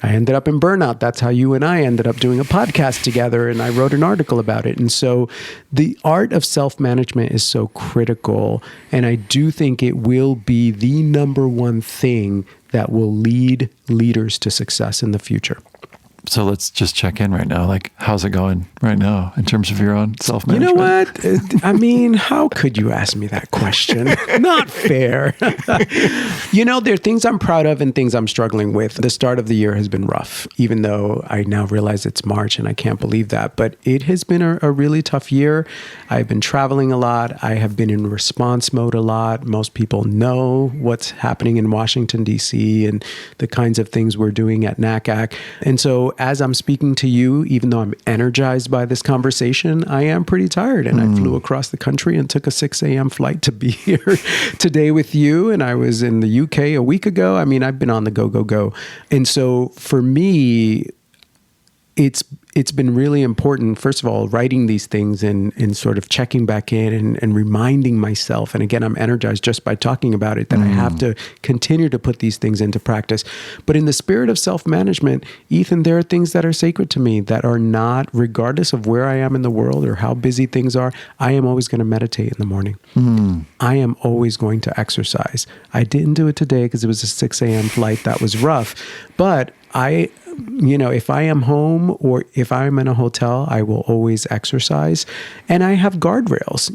I ended up in burnout. That's how you and I ended up doing a podcast together, and I wrote an article about it. And so the art of self-management is so critical, and I do think it will be the number one thing that will lead leaders to success in the future. So let's just check in right now. Like, how's it going right now in terms of your own self-management? You know what? I mean, how could you ask me that question? Not fair. There are things I'm proud of and things I'm struggling with. The start of the year has been rough, even though I now realize it's March and I can't believe that. But it has been a really tough year. I've been traveling a lot. I have been in response mode a lot. Most people know what's happening in Washington, D.C. and the kinds of things we're doing at NACAC. And so as I'm speaking to you, even though I'm energized by this conversation, I am pretty tired. And I flew across the country and took a 6 a.m. flight to be here today with you. And I was in the UK a week ago. I mean, I've been on the go. And so for me, it's been really important, first of all, writing these things and sort of checking back in and reminding myself. And again, I'm energized just by talking about it, that I have to continue to put these things into practice. But in the spirit of self-management, Ethan, there are things that are sacred to me that are not, regardless of where I am in the world or how busy things are, I am always going to meditate in the morning. I am always going to exercise. I didn't do it today because it was a 6 a.m. flight that was rough. But if I am home or if I'm in a hotel, I will always exercise. And I have guardrails,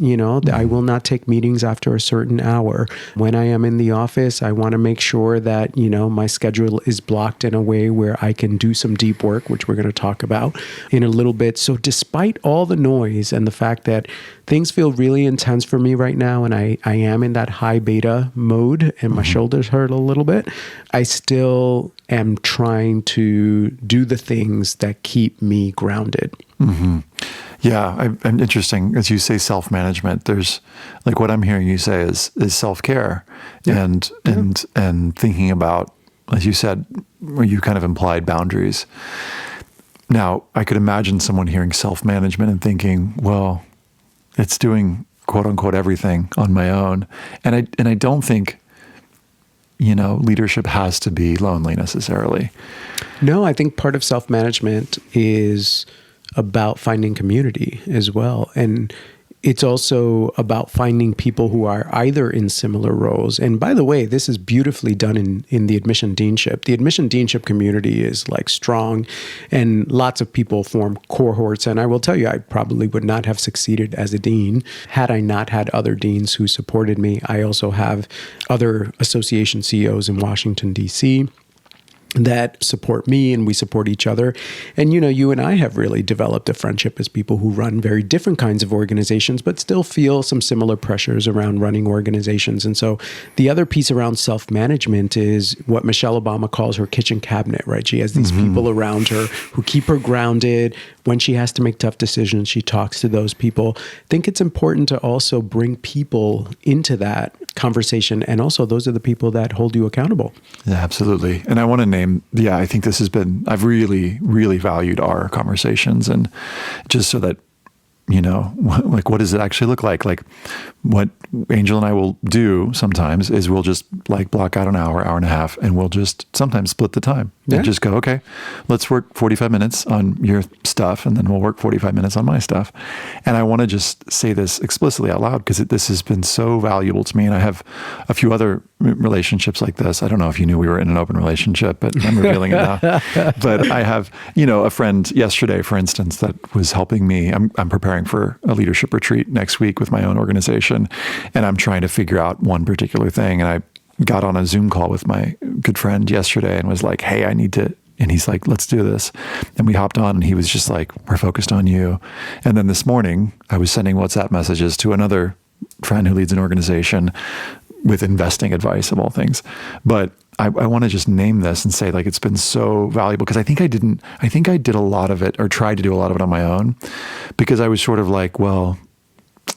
I will not take meetings after a certain hour. When I am in the office, I want to make sure that, my schedule is blocked in a way where I can do some deep work, which we're going to talk about in a little bit. So despite all the noise and the fact that things feel really intense for me right now, and I am in that high beta mode and my shoulders hurt a little bit, I still am trying to do the things that keep me grounded. Yeah, and interesting. As you say, self-management, there's like what I'm hearing you say is self-care and thinking about, as you said, you kind of implied boundaries. Now, I could imagine someone hearing self-management and thinking, well, it's doing quote unquote everything on my own. And I don't think, leadership has to be lonely necessarily. No, I think part of self-management is about finding community as well. And it's also about finding people who are either in similar roles. And by the way, this is beautifully done in the admission deanship. The admission deanship community is like strong, and lots of people form cohorts. And I will tell you, I probably would not have succeeded as a dean had I not had other deans who supported me. I also have other association CEOs in Washington, D.C., that support me, and we support each other. And, you and I have really developed a friendship as people who run very different kinds of organizations, but still feel some similar pressures around running organizations. And so the other piece around self-management is what Michelle Obama calls her kitchen cabinet, right? She has these people around her who keep her grounded. When she has to make tough decisions, she talks to those people. I think it's important to also bring people into that conversation. And also, those are the people that hold you accountable. Yeah, absolutely. And I want to name, I think this has been, I've really, really valued our conversations, and just so that, like, what does it actually look like? Like, what Angel and I will do sometimes is we'll just like block out an hour and a half, and we'll just sometimes split the time and just go, okay, let's work 45 minutes on your stuff, and then we'll work 45 minutes on my stuff. And I want to just say this explicitly out loud, because this has been so valuable to me. And I have a few other relationships like this. I don't know if you knew we were in an open relationship, but I'm revealing it now. But I have, a friend yesterday, for instance, that was helping me. I'm preparing for a leadership retreat next week with my own organization, and I'm trying to figure out one particular thing. And I got on a Zoom call with my good friend yesterday and was like, hey, I need to, and he's like, let's do this. And we hopped on, and he was just like, we're focused on you. And then this morning I was sending WhatsApp messages to another friend who leads an organization with investing advice, of all things. But I want to just name this and say, like, it's been so valuable, because I think I did a lot of it, or tried to do a lot of it on my own, because I was sort of like, well,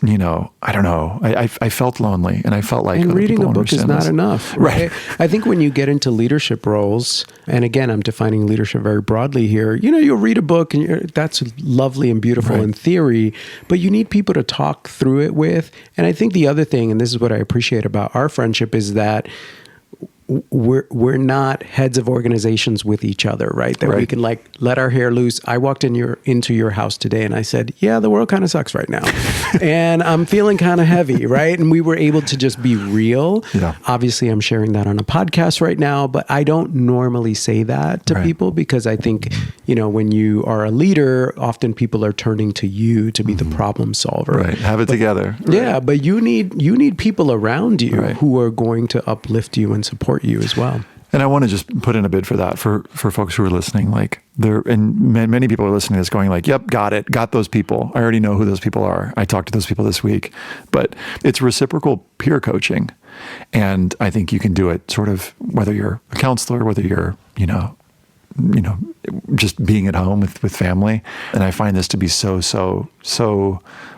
I don't know. I felt lonely, and I felt like, and reading a book is not enough, right? I think when you get into leadership roles, and again, I'm defining leadership very broadly here, you'll read a book, and that's lovely and beautiful in theory, but you need people to talk through it with. And I think the other thing, and this is what I appreciate about our friendship, is that we're not heads of organizations with each other, right? That we can like let our hair loose. I walked into your house today, and I said, yeah, the world kind of sucks right now. And I'm feeling kind of heavy, right? And we were able to just be real. Yeah. Obviously, I'm sharing that on a podcast right now, but I don't normally say that to people, because I think, when you are a leader, often people are turning to you to be the problem solver. Right. Have it together. Yeah. But you need people around you who are going to uplift you and support you as well. And I want to just put in a bid for that for folks who are listening. Like, and many people are listening to this going like, yep, got it. Got those people. I already know who those people are. I talked to those people this week. But it's reciprocal peer coaching. And I think you can do it sort of whether you're a counselor, whether you're, just being at home with family. And I find this to be so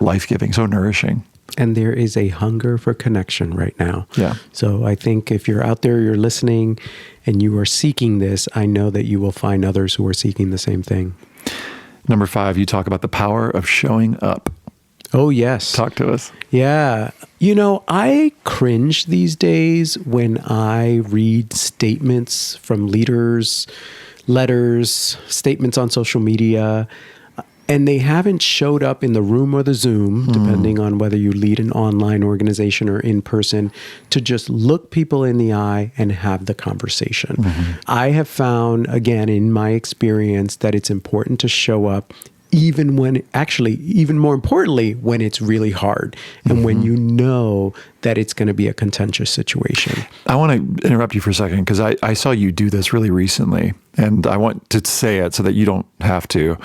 life-giving, so nourishing. And there is a hunger for connection right now. Yeah. So I think if you're out there, you're listening, and you are seeking this, I know that you will find others who are seeking the same thing. Number 5, you talk about the power of showing up. Oh, yes. Talk to us. Yeah. I cringe these days when I read statements from leaders, letters, statements on social media, and they haven't showed up in the room or the Zoom, depending on whether you lead an online organization or in person, to just look people in the eye and have the conversation. I have found, again, in my experience, that it's important to show up even more importantly, when it's really hard and when you know that it's going to be a contentious situation. I want to interrupt you for a second, because I saw you do this really recently, and I want to say it so that you don't have to,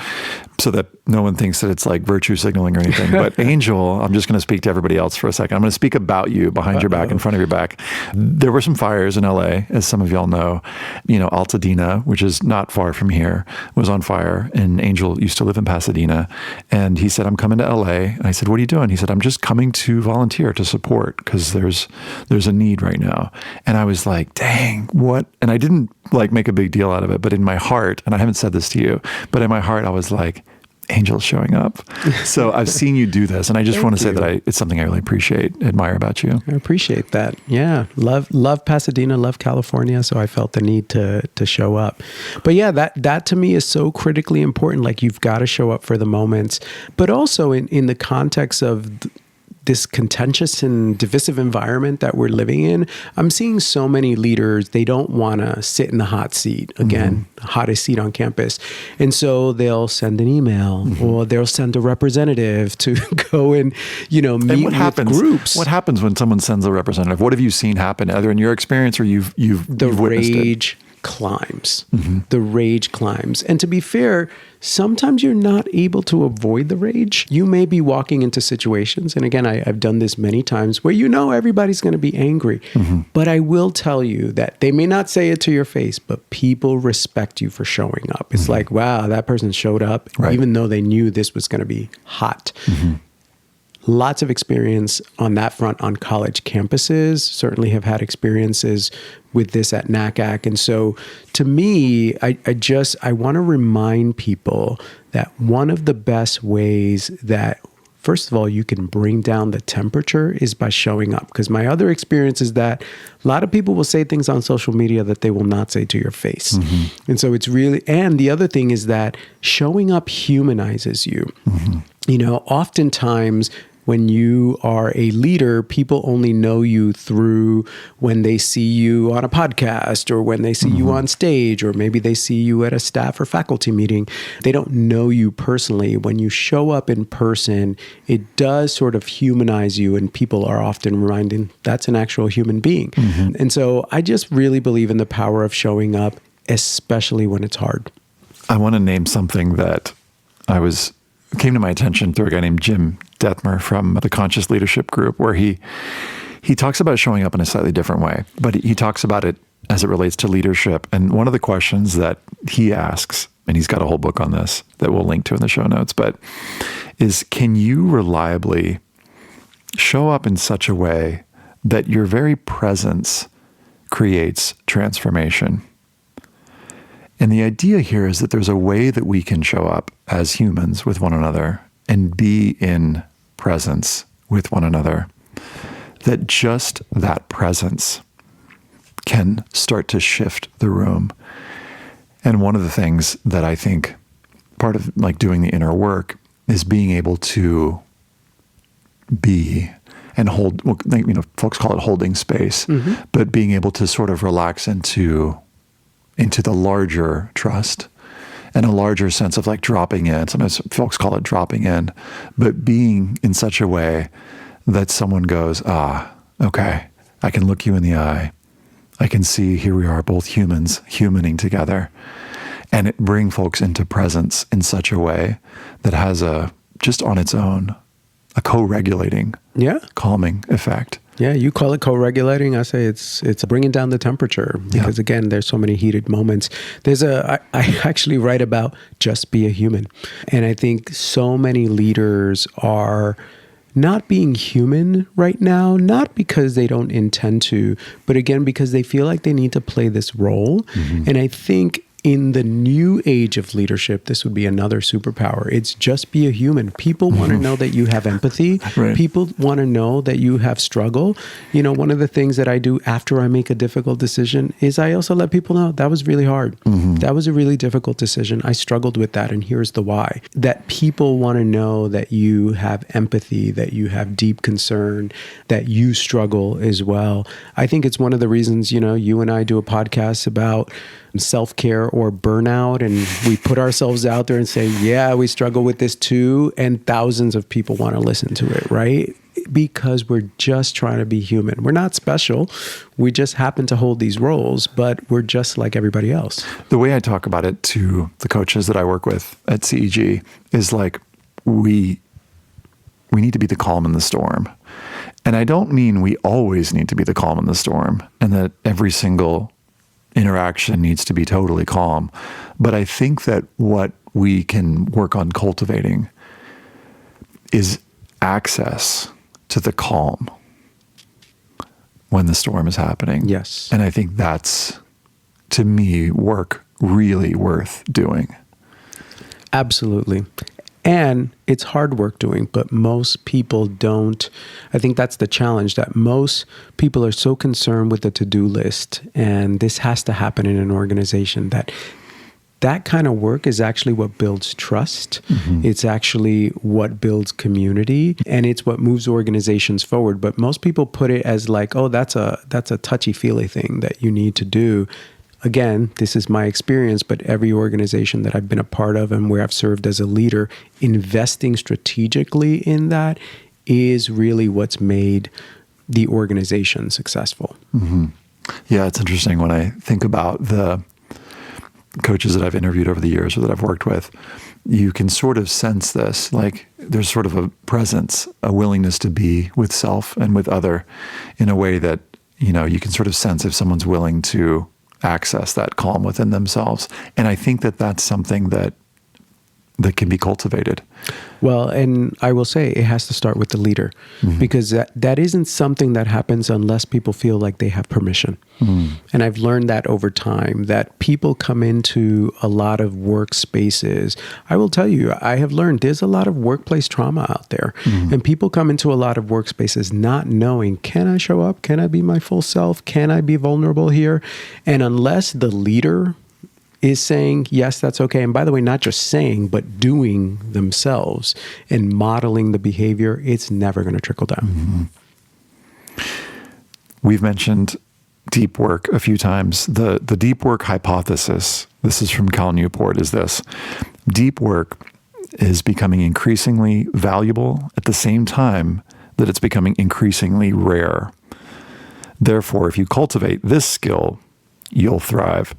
so that no one thinks that it's like virtue signaling or anything. But Angel, I'm just going to speak to everybody else for a second. I'm going to speak about you behind your back, in front of your back. There were some fires in LA, as some of y'all know. Altadena, which is not far from here, was on fire, and Angel used to live in Pasadena. And he said, I'm coming to LA. And I said, what are you doing? He said, I'm just coming to volunteer, to support, because there's a need right now. And I was like, dang, what? And I didn't like make a big deal out of it, but in my heart, and I haven't said this to you, but in my heart, I was like, Angel's showing up. So I've seen you do this, and I just want to say that it's something I really admire about you. I appreciate that. Yeah. Love Pasadena, love California. So I felt the need to show up. But yeah, that to me is so critically important. Like, you've got to show up for the moments, but also in the context of this contentious and divisive environment that we're living in, I'm seeing so many leaders, they don't want to sit in the hot seat, again, hottest seat on campus. And so they'll send an email or they'll send a representative to go and, meet with groups. What happens when someone sends a representative? What have you seen happen, either in your experience or you've witnessed rage climbs. The rage climbs. And to be fair, sometimes you're not able to avoid the rage. You may be walking into situations, and again, I've done this many times, where everybody's going to be angry. But I will tell you that they may not say it to your face, but people respect you for showing up. It's like, wow, that person showed up, even though they knew this was going to be hot. Lots of experience on that front on college campuses. Certainly have had experiences with this at NACAC. And so to me, I want to remind people that one of the best ways that, first of all, you can bring down the temperature is by showing up. Because my other experience is that a lot of people will say things on social media that they will not say to your face. And so it's really, and the other thing is that showing up humanizes you. Oftentimes, when you are a leader, people only know you through when they see you on a podcast or when they see you on stage, or maybe they see you at a staff or faculty meeting. They don't know you personally. When you show up in person, it does sort of humanize you, and people are often reminded that's an actual human being. And so I just really believe in the power of showing up, especially when it's hard. I want to name something that came to my attention through a guy named Jim Detmer from the Conscious Leadership Group, where he talks about showing up in a slightly different way, but he talks about it as it relates to leadership. And one of the questions that he asks, and he's got a whole book on this that we'll link to in the show notes, but is, can you reliably show up in such a way that your very presence creates transformation? And the idea here is that there's a way that we can show up as humans with one another and be in presence with one another, that just that presence can start to shift the room. And one of the things that I think part of like doing the inner work is being able to be and hold, folks call it holding space, but being able to sort of relax into the larger trust and a larger sense of like dropping in. Sometimes folks call it dropping in, but being in such a way that someone goes, okay, I can look you in the eye. I can see here we are, both humans, humaning together, and it bring folks into presence in such a way that has just on its own, a co-regulating, calming effect. Yeah, you call it co-regulating. I say it's bringing down the temperature because again, there's so many heated moments. I actually write about just be a human. And I think so many leaders are not being human right now, not because they don't intend to, but again, because they feel like they need to play this role. And I think in the new age of leadership, this would be another superpower. It's just be a human. People want to know that you have empathy. People want to know that you have struggle. One of the things that I do after I make a difficult decision is I also let people know that was really hard. That was a really difficult decision. I struggled with that, and here's the why. That people want to know that you have empathy, that you have deep concern, that you struggle as well. I think it's one of the reasons, you and I do a podcast about self-care or burnout, and we put ourselves out there and say, yeah, we struggle with this too, and thousands of people want to listen to it, right? Because we're just trying to be human. We're not special. We just happen to hold these roles, but we're just like everybody else. The way I talk about it to the coaches that I work with at CEG is like, we need to be the calm in the storm. And I don't mean we always need to be the calm in the storm and that every single interaction needs to be totally calm. But I think that what we can work on cultivating is access to the calm when the storm is happening. Yes. And I think that's, to me, work really worth doing. Absolutely. And it's hard work doing, but most people don't. I think that's the challenge, that most people are so concerned with the to-do list, and this has to happen in an organization, that kind of work is actually what builds trust. Mm-hmm. It's actually what builds community, and it's what moves organizations forward. But most people put it as like, oh, that's a touchy-feely thing that you need to do. Again, this is my experience, but every organization that I've been a part of and where I've served as a leader, investing strategically in that is really what's made the organization successful. Mm-hmm. Yeah, it's interesting when I think about the coaches that I've interviewed over the years or that I've worked with, you can sort of sense this, like there's sort of a presence, a willingness to be with self and with other in a way that, you can sort of sense if someone's willing to access that calm within themselves. And I think that that's something that can be cultivated. Well, and I will say it has to start with the leader, mm-hmm. because that isn't something that happens unless people feel like they have permission. Mm. And I've learned that over time, that people come into a lot of workspaces. I will tell you, I have learned there's a lot of workplace trauma out there. Mm. And people come into a lot of workspaces not knowing, can I show up? Can I be my full self? Can I be vulnerable here? And unless the leader is saying, yes, that's okay. And by the way, not just saying, but doing themselves and modeling the behavior, it's never going to trickle down. Mm-hmm. We've mentioned deep work a few times. The deep work hypothesis, this is from Cal Newport, is this: deep work is becoming increasingly valuable at the same time that it's becoming increasingly rare. Therefore, if you cultivate this skill, you'll thrive.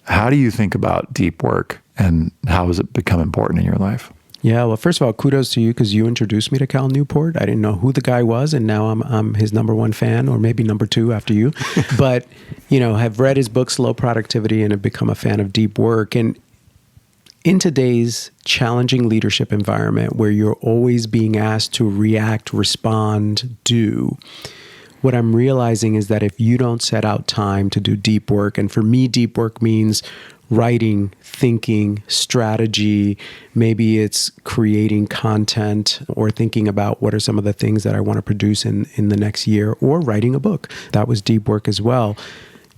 How do you think about deep work, and how has it become important in your life? Yeah, well, first of all, kudos to you, because you introduced me to Cal Newport. I didn't know who the guy was, and now I'm his number one fan, or maybe number two after you. But, have read his book, Slow Productivity, and have become a fan of deep work. And in today's challenging leadership environment, where you're always being asked to react, respond, do, what I'm realizing is that if you don't set out time to do deep work, and for me, deep work means writing, thinking, strategy, maybe it's creating content or thinking about what are some of the things that I want to produce in the next year, or writing a book. That was deep work as well.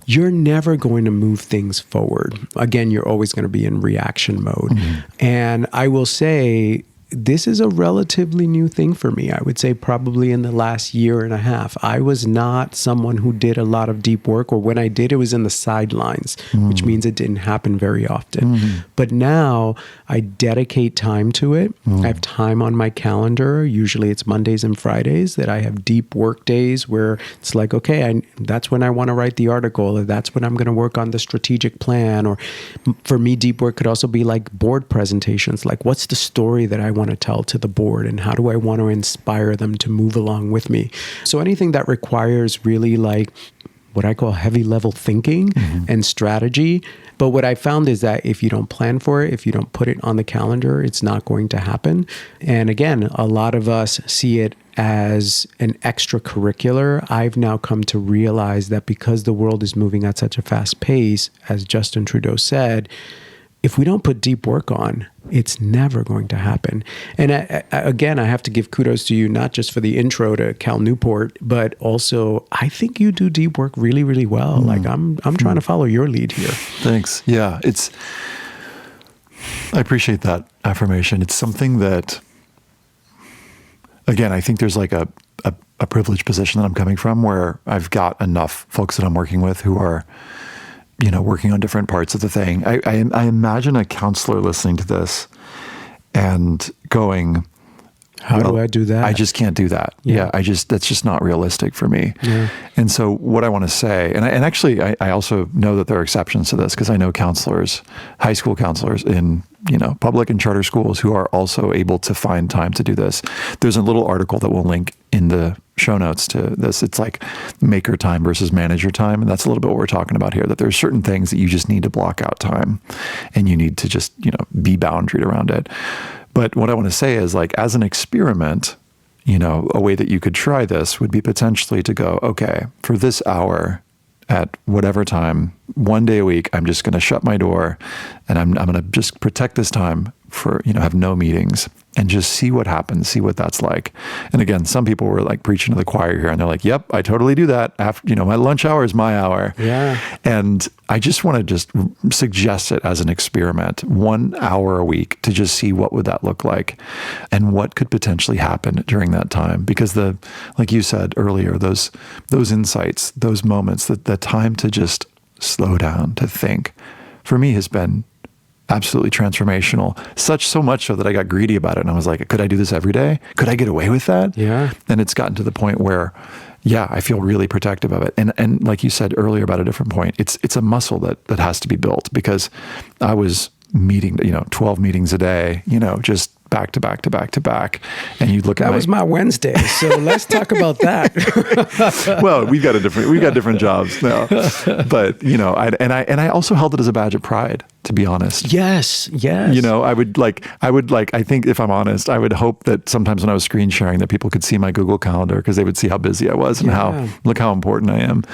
You're never going to move things forward. Again, you're always going to be in reaction mode. Mm-hmm. And I will say, this is a relatively new thing for me. I would say probably in the last year and a half. I was not someone who did a lot of deep work, or when I did, it was in the sidelines, which means it didn't happen very often. Mm-hmm. But now I dedicate time to it. I have time on my calendar. Usually it's Mondays and Fridays that I have deep work days where it's like, okay, that's when I want to write the article, or that's when I'm going to work on the strategic plan. Or for me, deep work could also be like board presentations. Like, what's the story that I want to tell to the board, and how do I want to inspire them to move along with me? So anything that requires really like what I call heavy level thinking and strategy. But what I found is that if you don't plan for it, if you don't put it on the calendar, it's not going to happen. And again, a lot of us see it as an extracurricular. I've now come to realize that because the world is moving at such a fast pace, as Justin Trudeau said, if we don't put deep work on, it's never going to happen. And again, I have to give kudos to you, not just for the intro to Cal Newport, but also I think you do deep work really, really well. Like I'm trying to follow your lead here. Thanks. Yeah, I appreciate that affirmation. It's something that, again, I think there's like a privileged position that I'm coming from, where I've got enough folks that I'm working with who are working on different parts of the thing. I imagine a counselor listening to this and going, how do I do that? I just can't do that. Yeah. That's just not realistic for me. Yeah. And so what I want to say, and actually I also know that there are exceptions to this, because I know counselors, high school counselors in, public and charter schools, who are also able to find time to do this. There's a little article that we'll link in the show notes to this. It's like maker time versus manager time. And that's a little bit what we're talking about here, that there's certain things that you just need to block out time, and you need to just, be boundaried around it. But what I want to say is, like, as an experiment, a way that you could try this would be potentially to go, okay, for this hour at whatever time, one day a week, I'm just going to shut my door, and I'm going to just protect this time have no meetings and just see what happens, see what that's like. And again, some people were like preaching to the choir here and they're like, yep, I totally do that. After, my lunch hour is my hour. Yeah. And I just want to just suggest it as an experiment, 1 hour a week to just see what would that look like and what could potentially happen during that time. Because like you said earlier, those insights, those moments, the time to just slow down, to think, for me has been absolutely transformational. So much so that I got greedy about it. And I was like, could I do this every day? Could I get away with that? Yeah. And it's gotten to the point where, I feel really protective of it. And like you said earlier about a different point, it's a muscle that has to be built, because I was meeting, 12 meetings a day, just back to back to back to back. And you look at that was my Wednesday. So let's talk about that. Well, we've got different jobs now, but I also held it as a badge of pride, to be honest. Yes. I think if I'm honest, I would hope that sometimes when I was screen sharing that people could see my Google Calendar, because they would see how busy I was and look how important I am.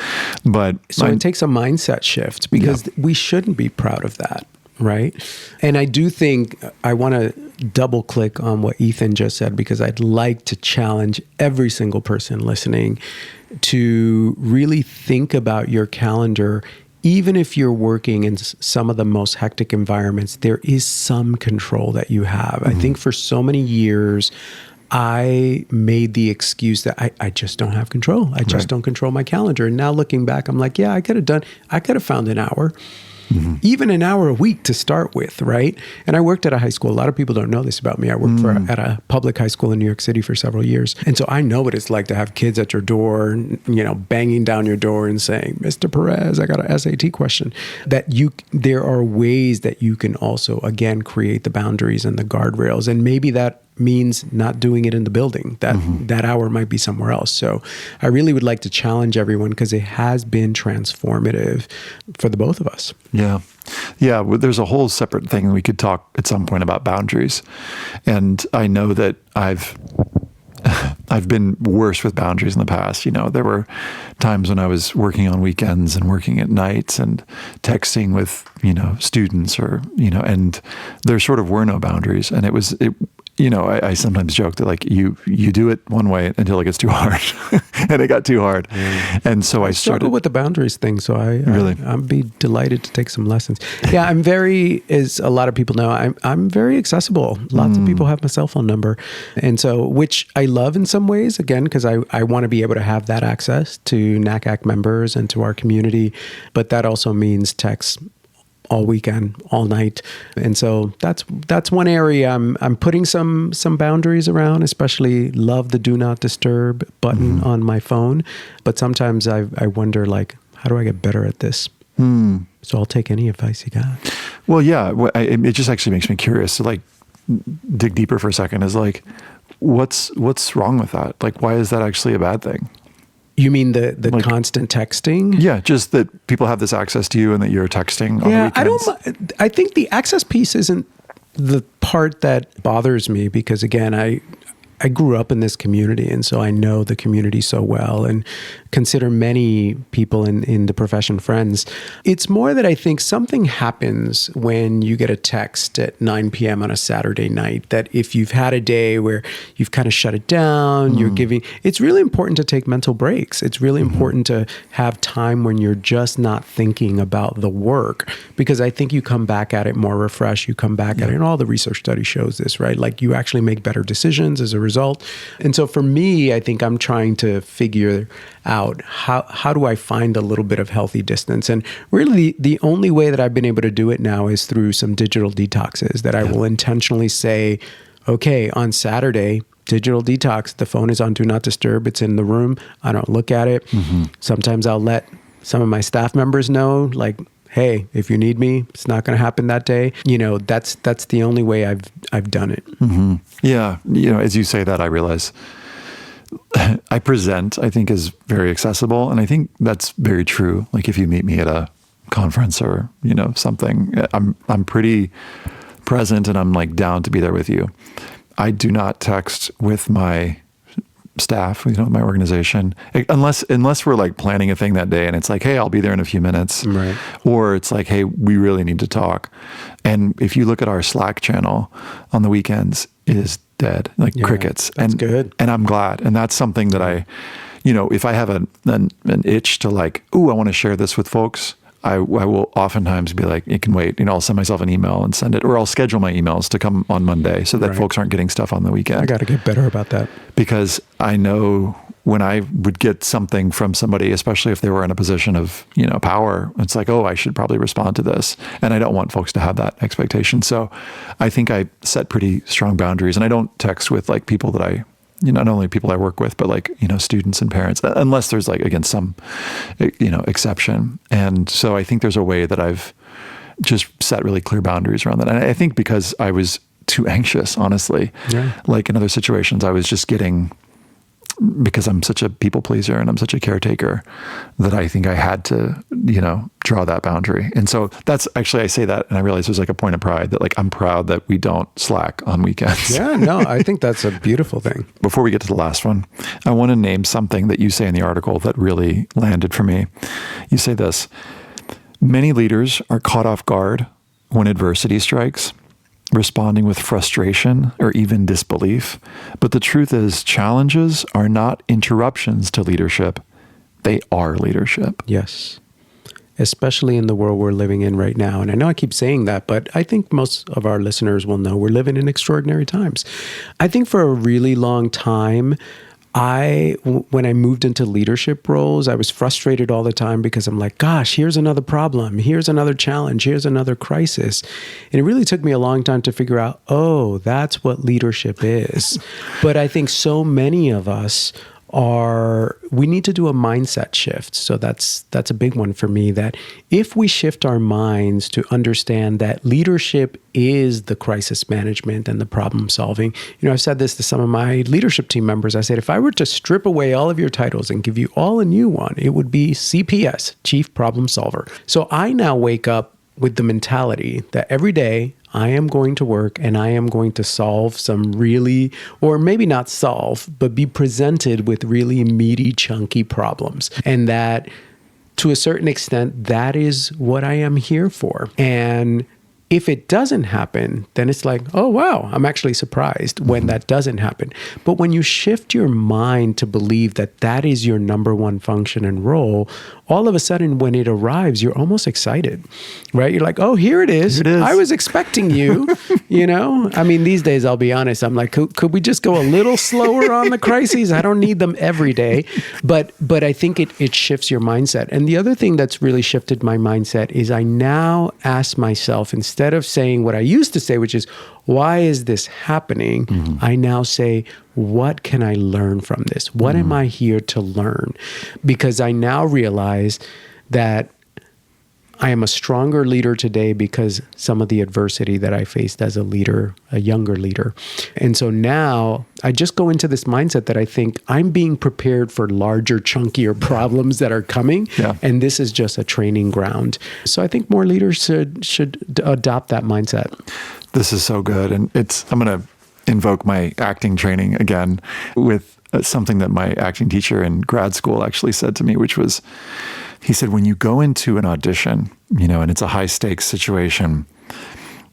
But so it takes a mindset shift, because we shouldn't be proud of that. Right. And I do think I want to double click on what Ethan just said, because I'd like to challenge every single person listening to really think about your calendar. Even if you're working in some of the most hectic environments, there is some control that you have. I think for so many years, I made the excuse that I just don't have control. I just don't control my calendar. And now looking back, I'm like, I could have found an hour. Even an hour a week to start with, right? And I worked at a high school. A lot of people don't know this about me. I worked at a public high school in New York City for several years. And so I know what it's like to have kids at your door, banging down your door and saying, Mr. Perez, I got an SAT question. There are ways that you can also, again, create the boundaries and the guardrails. And maybe that means not doing it in the building. That hour might be somewhere else. So I really would like to challenge everyone, because it has been transformative for the both of us. Yeah. Well, there's a whole separate thing we could talk at some point about boundaries. And I know that I've been worse with boundaries in the past. There were times when I was working on weekends and working at nights and texting with, students or, and there sort of were no boundaries. And I sometimes joke that like you do it one way until it gets too hard, and it got too hard. And so I struggle with the boundaries thing. So I'd be delighted to take some lessons. Yeah, I'm as a lot of people know, I'm very accessible. Lots of people have my cell phone number. And so, which I love in some ways, again, because I want to be able to have that access to NACAC members and to our community. But that also means text all weekend, all night. And so that's one area I'm putting some boundaries around, especially love the do not disturb button on my phone. But sometimes I wonder, like, how do I get better at this? So I'll take any advice you got. Well, yeah, it just actually makes me curious to like dig deeper for a second. Is like, what's wrong with that? Like, why is that actually a bad thing? You mean the like, constant texting? Yeah, just that people have this access to you and that you're texting on weekends. I think the access piece isn't the part that bothers me, because again, I grew up in this community, and so I know the community so well and consider many people in the profession friends. It's more that I think something happens when you get a text at 9 p.m. on a Saturday night, that if you've had a day where you've kind of shut it down, it's really important to take mental breaks. It's really important to have time when you're just not thinking about the work, because I think you come back at it more refreshed. You come back at it, and all the research study shows this, right? Like you actually make better decisions as a result. And so for me, I think I'm trying to figure out how do I find a little bit of healthy distance. And really the only way that I've been able to do it now is through some digital detoxes that I will intentionally say, okay, on Saturday, digital detox, the phone is on do not disturb. It's in the room. I don't look at it. Sometimes I'll let some of my staff members know, like, hey, if you need me, it's not going to happen that day. That's the only way I've done it. Yeah. As you say that, I realize I present, I think, is very accessible. And I think that's very true. Like if you meet me at a conference or, something, I'm pretty present and I'm like down to be there with you. I do not text with my staff, my organization, unless we're like planning a thing that day and it's like, hey, I'll be there in a few minutes. Right. Or it's like, hey, we really need to talk. And if you look at our Slack channel on the weekends, it is dead, like crickets. That's good. And I'm glad. And that's something that I, if I have an itch to like, ooh, I want to share this with folks, I will oftentimes be like, it can wait. I'll send myself an email and send it, or I'll schedule my emails to come on Monday so that folks aren't getting stuff on the weekend. I got to get better about that. Because I know when I would get something from somebody, especially if they were in a position of, power, it's like, oh, I should probably respond to this. And I don't want folks to have that expectation. So I think I set pretty strong boundaries, and I don't text with like people that I, not only people I work with, but like, students and parents, unless there's like, again, some, exception. And so I think there's a way that I've just set really clear boundaries around that. And I think because I was too anxious, honestly, like in other situations, I was just getting, because I'm such a people pleaser and I'm such a caretaker, that I think I had to, draw that boundary. And so that's actually, I say that and I realize there's like a point of pride that like, I'm proud that we don't slack on weekends. Yeah, no, I think that's a beautiful thing. Before we get to the last one, I want to name something that you say in the article that really landed for me. You say this: many leaders are caught off guard when adversity strikes, responding with frustration or even disbelief. But the truth is, challenges are not interruptions to leadership. They are leadership. Yes. Especially in the world we're living in right now. And I know I keep saying that, but I think most of our listeners will know we're living in extraordinary times. I think for a really long time, when I moved into leadership roles, I was frustrated all the time because I'm like, gosh, here's another problem. Here's another challenge. Here's another crisis. And it really took me a long time to figure out, oh, that's what leadership is. But I think so many of us we need to do a mindset shift. So that's a big one for me, that if we shift our minds to understand that leadership is the crisis management and the problem solving. I've said this to some of my leadership team members. I said, if I were to strip away all of your titles and give you all a new one, it would be CPS, Chief Problem Solver. So I now wake up with the mentality that every day I am going to work and I am going to solve some really, or maybe not solve, but be presented with really meaty, chunky problems. And that, to a certain extent, that is what I am here for. And if it doesn't happen, then it's like, oh, wow, I'm actually surprised when that doesn't happen. But when you shift your mind to believe that that is your number one function and role, all of a sudden when it arrives, you're almost excited, right? You're like, oh, here it is. I was expecting you, I mean, these days, I'll be honest, I'm like, could we just go a little slower on the crises? I don't need them every day. But I think it shifts your mindset. And the other thing that's really shifted my mindset is I now ask myself, instead of saying what I used to say, which is, why is this happening? Mm-hmm. I now say, what can I learn from this? What am I here to learn? Because I now realize that I am a stronger leader today because some of the adversity that I faced as a leader, a younger leader. And so now I just go into this mindset that I think I'm being prepared for larger, chunkier problems that are coming. Yeah. And this is just a training ground. So I think more leaders should adopt that mindset. This is so good. And I'm going to invoke my acting training again with something that my acting teacher in grad school actually said to me, which was, he said, when you go into an audition, and it's a high stakes situation,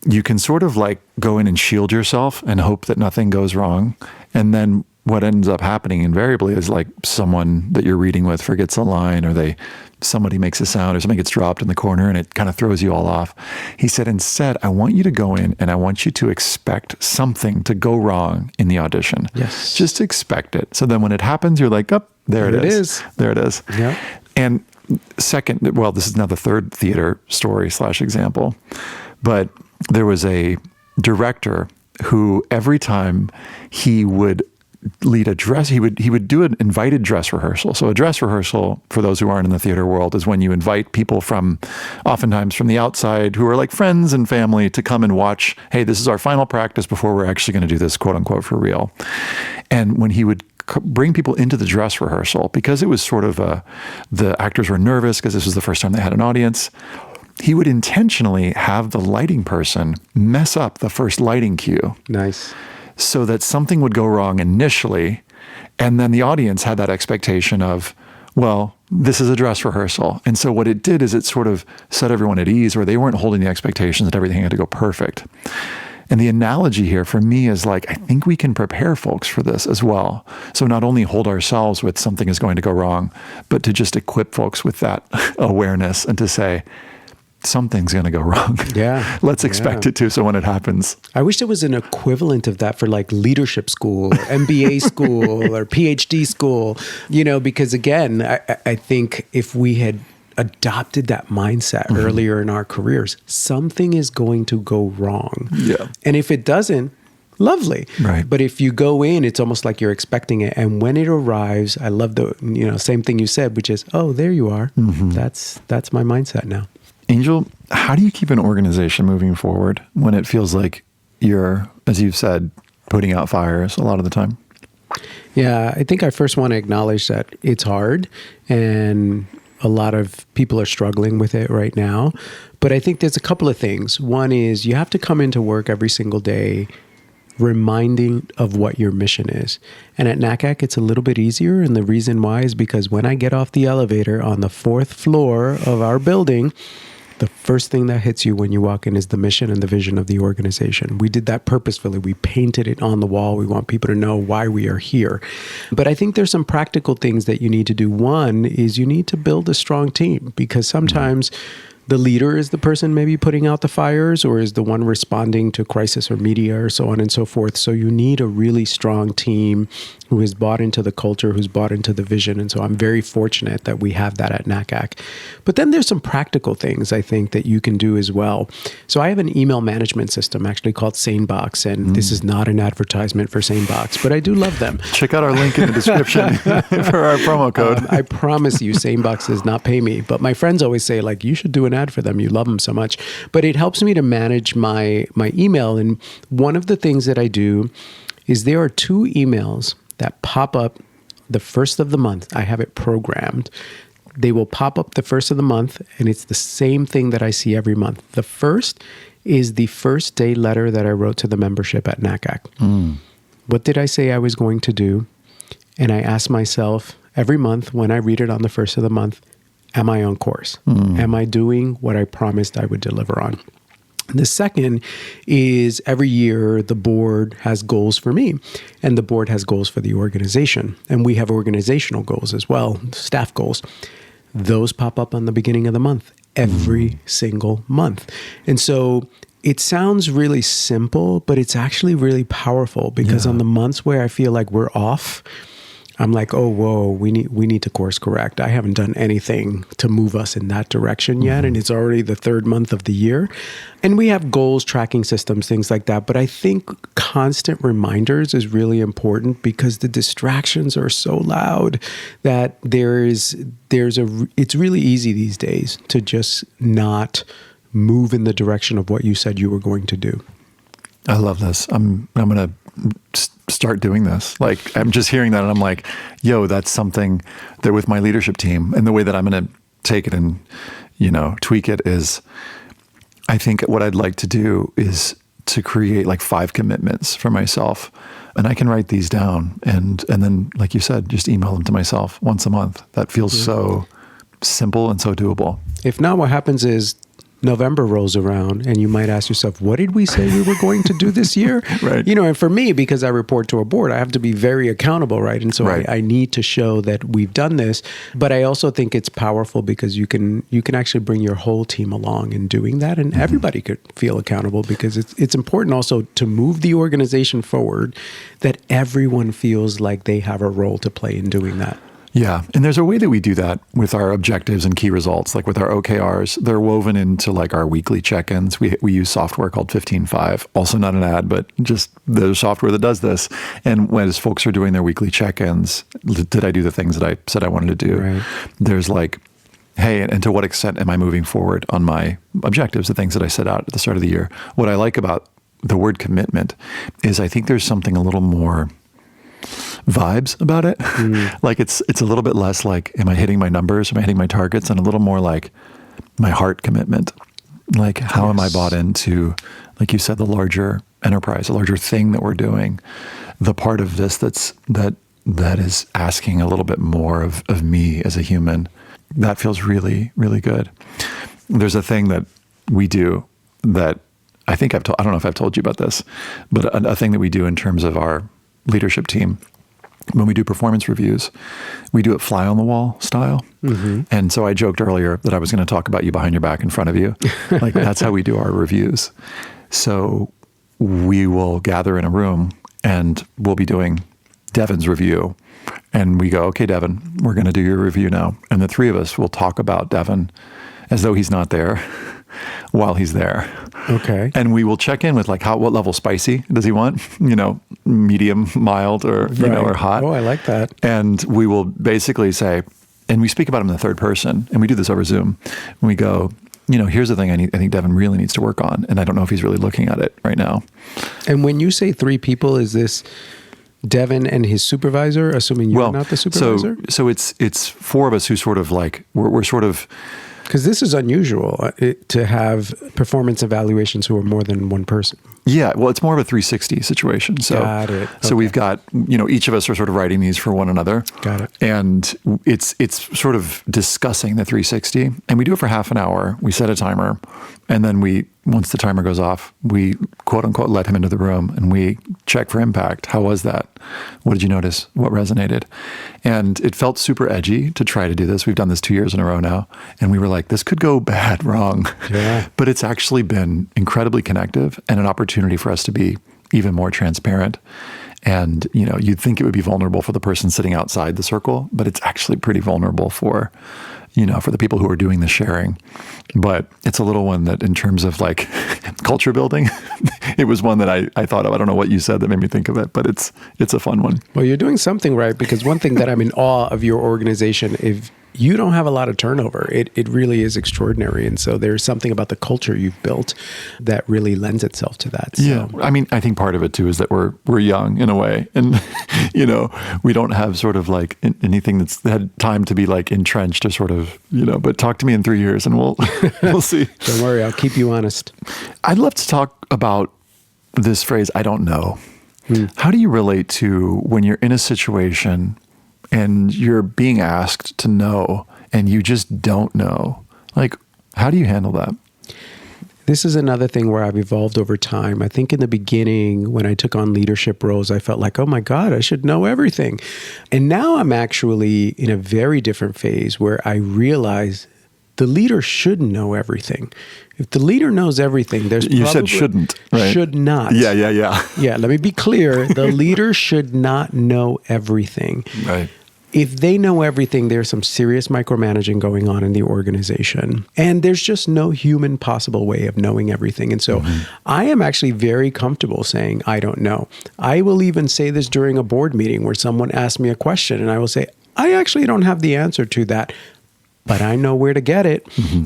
you can sort of like go in and shield yourself and hope that nothing goes wrong. And then what ends up happening invariably is like someone that you're reading with forgets a line, or somebody makes a sound, or something gets dropped in the corner and it kind of throws you all off. He said, instead, I want you to go in and I want you to expect something to go wrong in the audition. Yes. Just expect it. So then when it happens, you're like, oh, there it is. There it is. Yeah. And second, well, this is now the third theater story / example, but there was a director who every time he would lead a dress, he would do an invited dress rehearsal. So a dress rehearsal, for those who aren't in the theater world, is when you invite people oftentimes from the outside who are like friends and family to come and watch, hey, this is our final practice before we're actually going to do this, quote unquote, for real. And when he would bring people into the dress rehearsal, because it was sort of the actors were nervous because this was the first time they had an audience, he would intentionally have the lighting person mess up the first lighting cue. Nice. So that something would go wrong initially, And then the audience had that expectation of, well, this is a dress rehearsal. And so what it did is it sort of set everyone at ease, where they weren't holding the expectations that everything had to go perfect. And the analogy here for me is like, I think we can prepare folks for this as well. So not only hold ourselves with something is going to go wrong, but to just equip folks with that awareness and to say, something's going to go wrong. Yeah. Let's expect it to. So when it happens. I wish there was an equivalent of that for like leadership school, or MBA school, or PhD school, because again, I think if we had adopted that mindset earlier in our careers, something is going to go wrong. Yeah. And if it doesn't, lovely. Right. But if you go in, it's almost like you're expecting it. And when it arrives, I love the, same thing you said, which is, oh, there you are. That's my mindset now. Angel, how do you keep an organization moving forward when it feels like you're, as you've said, putting out fires a lot of the time? Yeah, I think I first want to acknowledge that it's hard and a lot of people are struggling with it right now. But I think there's a couple of things. One is you have to come into work every single day reminding of what your mission is. And at NACAC, it's a little bit easier. And the reason why is because when I get off the elevator on the 4th floor of our building, the first thing that hits you when you walk in is the mission and the vision of the organization. We did that purposefully. We painted it on the wall. We want people to know why we are here. But I think there's some practical things that you need to do. One is you need to build a strong team, because sometimes the leader is the person maybe putting out the fires, or is the one responding to crisis or media or so on and so forth. So you need a really strong team who has bought into the culture, who's bought into the vision. And so I'm very fortunate that we have that at NACAC. But then there's some practical things I think that you can do as well. So I have an email management system actually called SaneBox, and this is not an advertisement for SaneBox, but I do love them. Check out our link in the description for our promo code. I promise you, SaneBox does not pay me, but my friends always say, like, you should do an ad for them. You love them so much. But it helps me to manage my email. And one of the things that I do is there are 2 emails that pop up the first of the month. I have it programmed. They will pop up the first of the month, and it's the same thing that I see every month. The first is the first day letter that I wrote to the membership at NACAC. What did I say I was going to do? And I ask myself every month when I read it on the first of the month, am I on course? Am I doing what I promised I would deliver on? The second is every year the board has goals for me, and the board has goals for the organization. And we have organizational goals as well, staff goals. Those pop up on the beginning of the month, every single month. And so it sounds really simple, but it's actually really powerful, because on the months where I feel like we're off, I'm like, oh, whoa, we need to course correct. I haven't done anything to move us in that direction yet. And it's already the 3rd month of the year. And we have goals, tracking systems, things like that. But I think constant reminders is really important, because the distractions are so loud that it's really easy these days to just not move in the direction of what you said you were going to do. I love this. I'm going to start doing this. Like, I'm just hearing that and I'm like, yo, that's something that with my leadership team, and the way that I'm going to take it and, tweak it is, I think what I'd like to do is to create like 5 commitments for myself. And I can write these down and then, like you said, just email them to myself once a month. That feels so simple and so doable. If not, what happens is November rolls around and you might ask yourself, what did we say we were going to do this year? Right. And for me, because I report to a board, I have to be very accountable, right? And so I need to show that we've done this. But I also think it's powerful because you can actually bring your whole team along in doing that, and everybody could feel accountable, because it's important also to move the organization forward, that everyone feels like they have a role to play in doing that. Yeah. And there's a way that we do that with our objectives and key results, like with our OKRs. They're woven into like our weekly check-ins. We use software called 15.5, also not an ad, but just the software that does this. And as folks are doing their weekly check-ins, did I do the things that I said I wanted to do? Right. There's like, hey, and to what extent am I moving forward on my objectives, the things that I set out at the start of the year? What I like about the word commitment is I think there's something a little more vibes about it. Like it's a little bit less like, am I hitting my numbers? Am I hitting my targets? And a little more like my heart commitment. Like, how am I bought into, like you said, the larger enterprise, the larger thing that we're doing, the part of this that that is asking a little bit more of me as a human, that feels really, really good. There's a thing that we do that I think I don't know if I've told you about this, but a thing that we do in terms of our leadership team, when we do performance reviews, we do it fly on the wall style. Mm-hmm. And so I joked earlier that I was going to talk about you behind your back in front of you. Like that's how we do our reviews. So we will gather in a room and we'll be doing Devin's review. And we go, okay, Devin, we're going to do your review now. And the three of us will talk about Devin as though he's not there while he's there. Okay. And we will check in with like what level spicy does he want? Medium, mild, or, or hot. Oh, I like that. And we will basically say, and we speak about him in the third person, and we do this over Zoom. And we go, here's the thing I think Devin really needs to work on. And I don't know if he's really looking at it right now. And when you say three people, is this Devin and his supervisor, assuming you're not the supervisor? So it's four of us who sort of like, we're sort of... Because this is unusual to have performance evaluations who are more than one person. Yeah, well, it's more of a 360 situation. So, got it. Okay. So we've got, each of us are sort of writing these for one another. Got it. And it's sort of discussing the 360. And we do it for half an hour. We set a timer. And then once the timer goes off, we quote unquote let him into the room and we check for impact. How was that? What did you notice? What resonated? And it felt super edgy to try to do this. We've done this 2 years in a row now. And we were like, this could go bad, wrong. Yeah. But it's actually been incredibly connective and an opportunity for us to be even more transparent. And, you'd think it would be vulnerable for the person sitting outside the circle, but it's actually pretty vulnerable for the people who are doing the sharing. But it's a little one that in terms of like culture building, it was one that I thought of. I don't know what you said that made me think of it, but it's a fun one. Well, you're doing something right, because one thing that I'm in awe of your organization, if you don't have a lot of turnover, it really is extraordinary. And so there's something about the culture you've built that really lends itself to that. So. Yeah. I mean, I think part of it too is that we're young in a way. And, we don't have sort of like anything that's had time to be like entrenched or sort of, but talk to me in 3 years and we'll see. Don't worry. I'll keep you honest. I'd love to talk about this phrase, I don't know. How do you relate to when you're in a situation and you're being asked to know and you just don't know? Like, how do you handle that? This is another thing where I've evolved over time. I think in the beginning, when I took on leadership roles, I felt like, oh my God, I should know everything. And now I'm actually in a very different phase where I realize the leader should know everything. If the leader knows everything, there's You said shouldn't, right? Should not. Yeah. Yeah, let me be clear. The leader should not know everything. Right. If they know everything, there's some serious micromanaging going on in the organization. And there's just no human possible way of knowing everything. And so I am actually very comfortable saying, I don't know. I will even say this during a board meeting where someone asks me a question and I will say, I actually don't have the answer to that, but I know where to get it,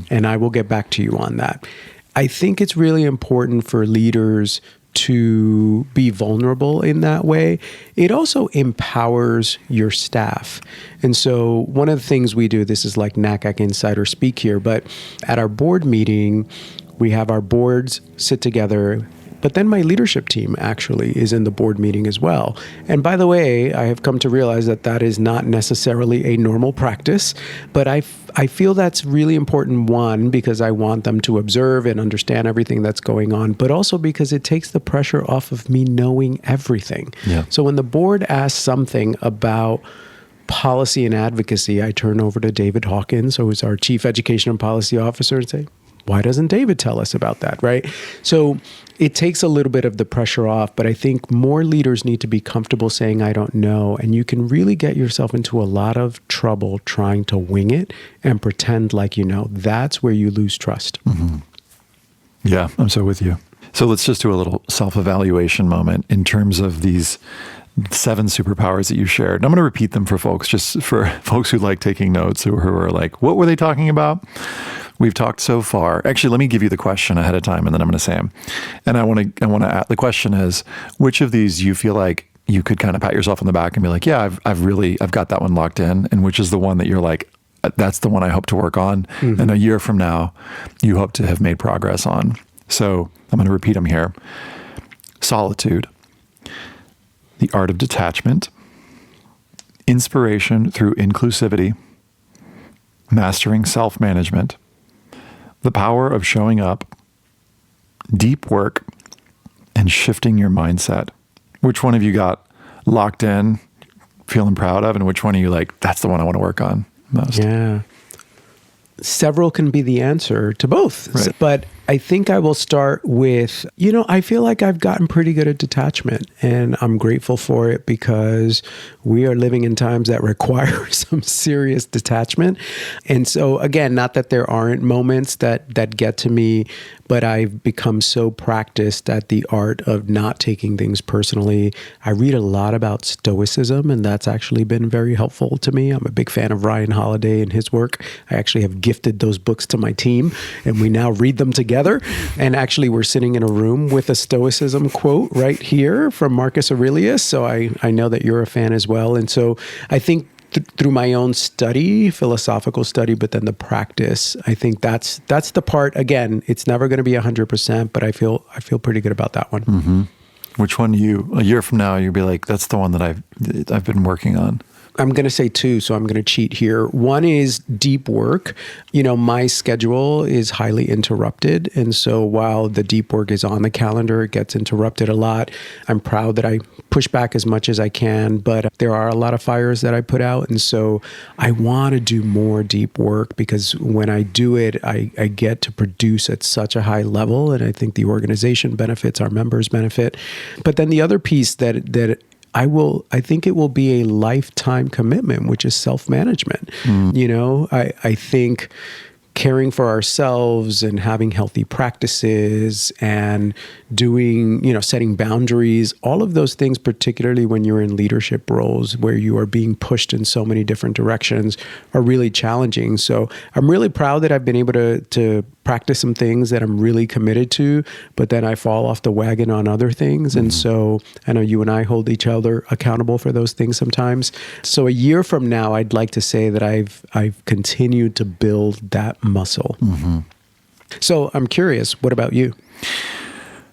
and I will get back to you on that. I think it's really important for leaders to be vulnerable in that way. It also empowers your staff. And so one of the things we do, this is like NACAC insider speak here, but at our board meeting, we have our boards sit together. But then my leadership team actually is in the board meeting as well. And by the way, I have come to realize that that is not necessarily a normal practice, but I feel that's really important, one, because I want them to observe and understand everything that's going on, but also because it takes the pressure off of me knowing everything. Yeah. So when the board asks something about policy and advocacy, I turn over to David Hawkins, who is our Chief Education and Policy Officer, and say, why doesn't David tell us about that, right? So it takes a little bit of the pressure off, but I think more leaders need to be comfortable saying, I don't know. And you can really get yourself into a lot of trouble trying to wing it and pretend like you know. That's where you lose trust. Yeah, I'm so with you. So let's just do a little self-evaluation moment in terms of these 7 superpowers that you shared. And I'm going to repeat them for folks, just for folks who like taking notes, who are like, what were they talking about? We've talked so far. Actually, let me give you the question ahead of time, and then I'm going to say them. And I want to ask, the question is, which of these you feel like you could kind of pat yourself on the back and be like, yeah, I've got that one locked in, and which is the one that you're like, that's the one I hope to work on, and a year from now, you hope to have made progress on. So I'm going to repeat them here. Solitude, the art of detachment, inspiration through inclusivity, mastering self-management, the power of showing up, deep work, and shifting your mindset. Which one have you got locked in, feeling proud of, and which one are you like, that's the one I want to work on most? Yeah. Several can be the answer to both. Right. But I think I will start with, I feel like I've gotten pretty good at detachment, and I'm grateful for it because we are living in times that require some serious detachment. And so again, not that there aren't moments that get to me, but I've become so practiced at the art of not taking things personally. I read a lot about Stoicism, and that's actually been very helpful to me. I'm a big fan of Ryan Holiday and his work. I actually have gifted those books to my team, and we now read them together. And actually, we're sitting in a room with a Stoicism quote right here from Marcus Aurelius. So I know that you're a fan as well. And so I think through my own study, philosophical study, but then the practice, I think that's the part. Again, it's never going to be 100%, but I feel pretty good about that one. Mm-hmm. Which one a year from now, you'll be like, that's the one that I've been working on? I'm going to say two, so I'm going to cheat here. One is deep work. My schedule is highly interrupted. And so while the deep work is on the calendar, it gets interrupted a lot. I'm proud that I push back as much as I can, but there are a lot of fires that I put out. And so I want to do more deep work because when I do it, I get to produce at such a high level. And I think the organization benefits, our members benefit. But then the other piece that I think it will be a lifetime commitment, which is self-management. I think caring for ourselves and having healthy practices and doing, setting boundaries, all of those things, particularly when you're in leadership roles where you are being pushed in so many different directions, are really challenging. So I'm really proud that I've been able to practice some things that I'm really committed to, but then I fall off the wagon on other things. And so I know you and I hold each other accountable for those things sometimes. So a year from now, I'd like to say that I've continued to build that muscle. Mm-hmm. So I'm curious, what about you?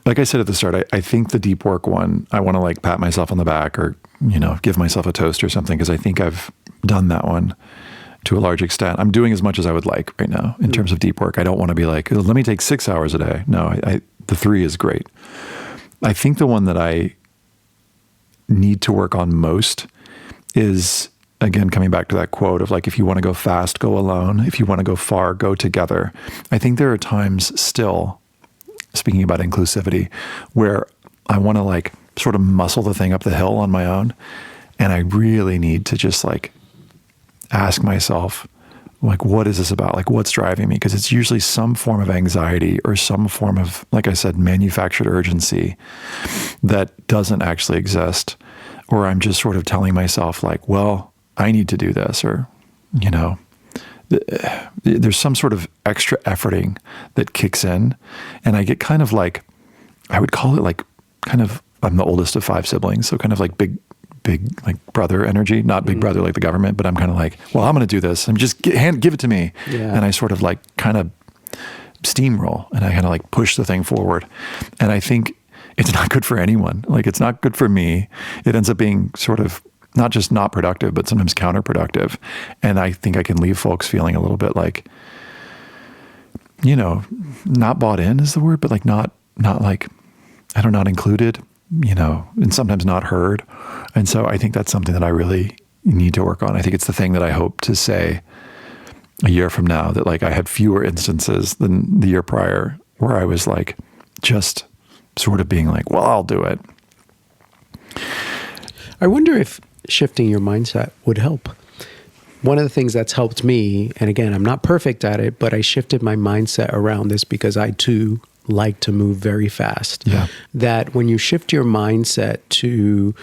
Like I said at the start, I think the deep work one, I want to pat myself on the back or, give myself a toast or something, because I think I've done that one to a large extent. I'm doing as much as I would like right now in terms of deep work. I don't want to be like, let me take 6 hours a day. No, the 3 is great. I think the one that I need to work on most is, again, coming back to that quote of if you want to go fast, go alone. If you want to go far, go together. I think there are times still, speaking about inclusivity, where I want to sort of muscle the thing up the hill on my own. And I really need to just ask myself, what is this about? What's driving me? Because it's usually some form of anxiety or some form of, like I said, manufactured urgency that doesn't actually exist. Or I'm just sort of telling myself well, I need to do this, or, there's some sort of extra efforting that kicks in. And I get kind of I would call it I'm the oldest of 5 siblings. So kind of big brother energy, not big brother like the government, but I'm kind of well, I'm going to do this. I'm just give it to me. Yeah. And I sort of kind of steamroll and I kind of push the thing forward. And I think it's not good for anyone. It's not good for me. It ends up being sort of not just not productive, but sometimes counterproductive. And I think I can leave folks feeling a little bit not bought in is the word, but not included, and sometimes not heard. And so I think that's something that I really need to work on. I think it's the thing that I hope to say a year from now, that I had fewer instances than the year prior where I was just sort of being well, I'll do it. I wonder if shifting your mindset would help. One of the things that's helped me, and again, I'm not perfect at it, but I shifted my mindset around this because I too like to move very fast. Yeah. That when you shift your mindset to,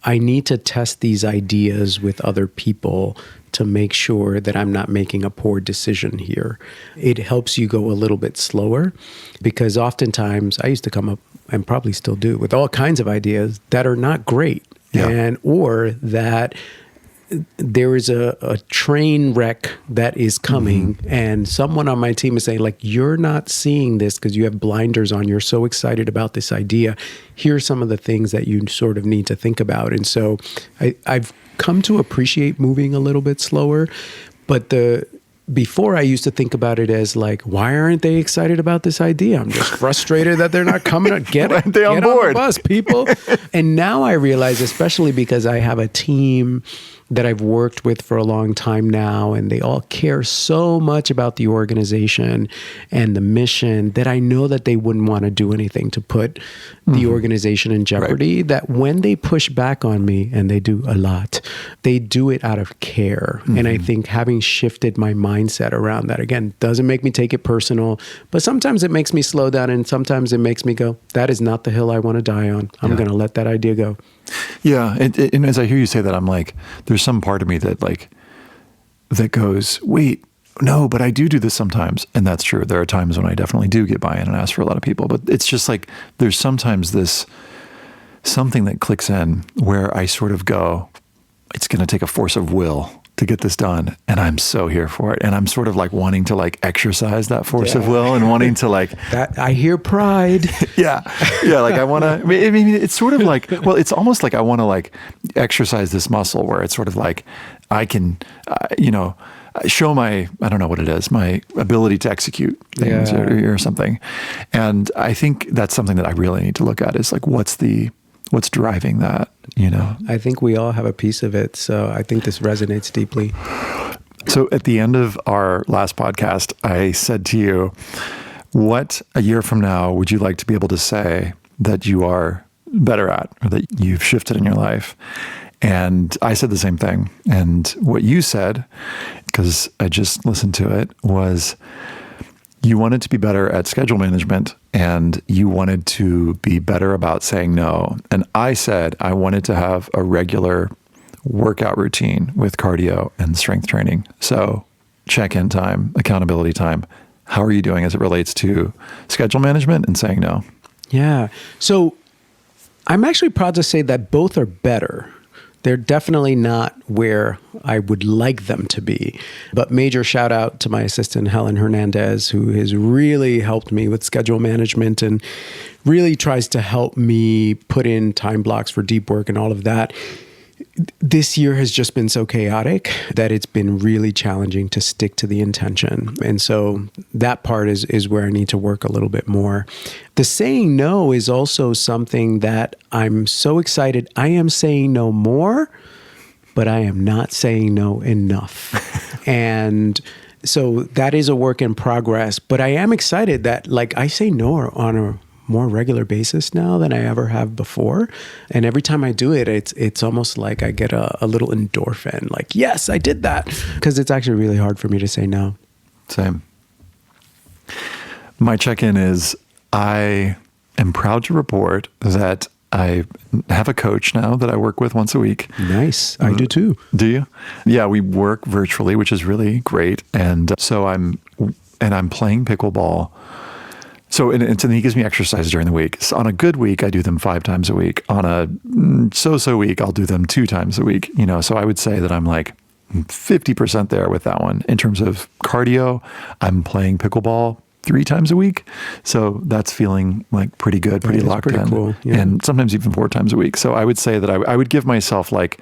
I need to test these ideas with other people to make sure that I'm not making a poor decision here, it helps you go a little bit slower, because oftentimes I used to come up, and probably still do, with all kinds of ideas that are not great. Yeah. Or that there is a train wreck that is coming, and someone on my team is saying, like, you're not seeing this because you have blinders on. You're so excited about this idea. Here are some of the things that you sort of need to think about. And so I've come to appreciate moving a little bit slower, but before I used to think about it as like, why aren't they excited about this idea? I'm just frustrated that they're not coming. Get on board? On the bus, people. And now I realize, especially because I have a team that I've worked with for a long time now, and they all care so much about the organization and the mission that I know that they wouldn't want to do anything to put the organization in jeopardy, that when they push back on me, and they do a lot, they do it out of care. And I think having shifted my mindset around that, again, doesn't make me take it personal, but sometimes it makes me slow down, and sometimes it makes me go, that is not the hill I want to die on. I'm going to let that idea go. Yeah. And as I hear you say that, I'm like, there's some part of me that goes, wait, no, but I do this sometimes. And that's true. There are times when I definitely do get buy-in and ask for a lot of people, but it's just like, there's sometimes something that clicks in where I sort of go, it's going to take a force of will to get this done. And I'm so here for it. And I'm sort of like wanting to like exercise that force of will and wanting to like that. I hear pride. Yeah. Like I want to, I mean, it's sort of like, well, it's almost like I want to like exercise this muscle where it's sort of like I can, show my, I don't know what it is, my ability to execute things or something. And I think that's something that I really need to look at is like, what's driving that, I think we all have a piece of it. So I think this resonates deeply. So at the end of our last podcast, I said to you, what a year from now would you like to be able to say that you are better at or that you've shifted in your life? And I said the same thing. And what you said, because I just listened to it, was you wanted to be better at schedule management and you wanted to be better about saying no. And I said I wanted to have a regular workout routine with cardio and strength training. So check-in time, accountability time. How are you doing as it relates to schedule management and saying no? Yeah. So I'm actually proud to say that both are better. They're definitely not where I would like them to be. But major shout out to my assistant, Helen Hernandez, who has really helped me with schedule management and really tries to help me put in time blocks for deep work and all of that. This year has just been so chaotic that it's been really challenging to stick to the intention. And so that part is where I need to work a little bit more. The saying no is also something that I'm so excited. I am saying no more, but I am not saying no enough. And so that is a work in progress. But I am excited that like I say no on a more regular basis now than I ever have before. And every time I do it, it's almost like I get a little endorphin, like, yes, I did that. Because it's actually really hard for me to say no. Same. My check-in is I am proud to report that I have a coach now that I work with once a week. Nice. I do too. Do you? Yeah, we work virtually, which is really great. And so I'm playing pickleball. So and he gives me exercises during the week. So on a good week, I do them 5 times a week. On a so-so week, I'll do them 2 times a week. So I would say that I'm like 50% there with that one. In terms of cardio, I'm playing pickleball 3 times a week. So that's feeling like pretty good, pretty locked in. Cool. Yeah. And sometimes even 4 times a week. So I would say that I would give myself like,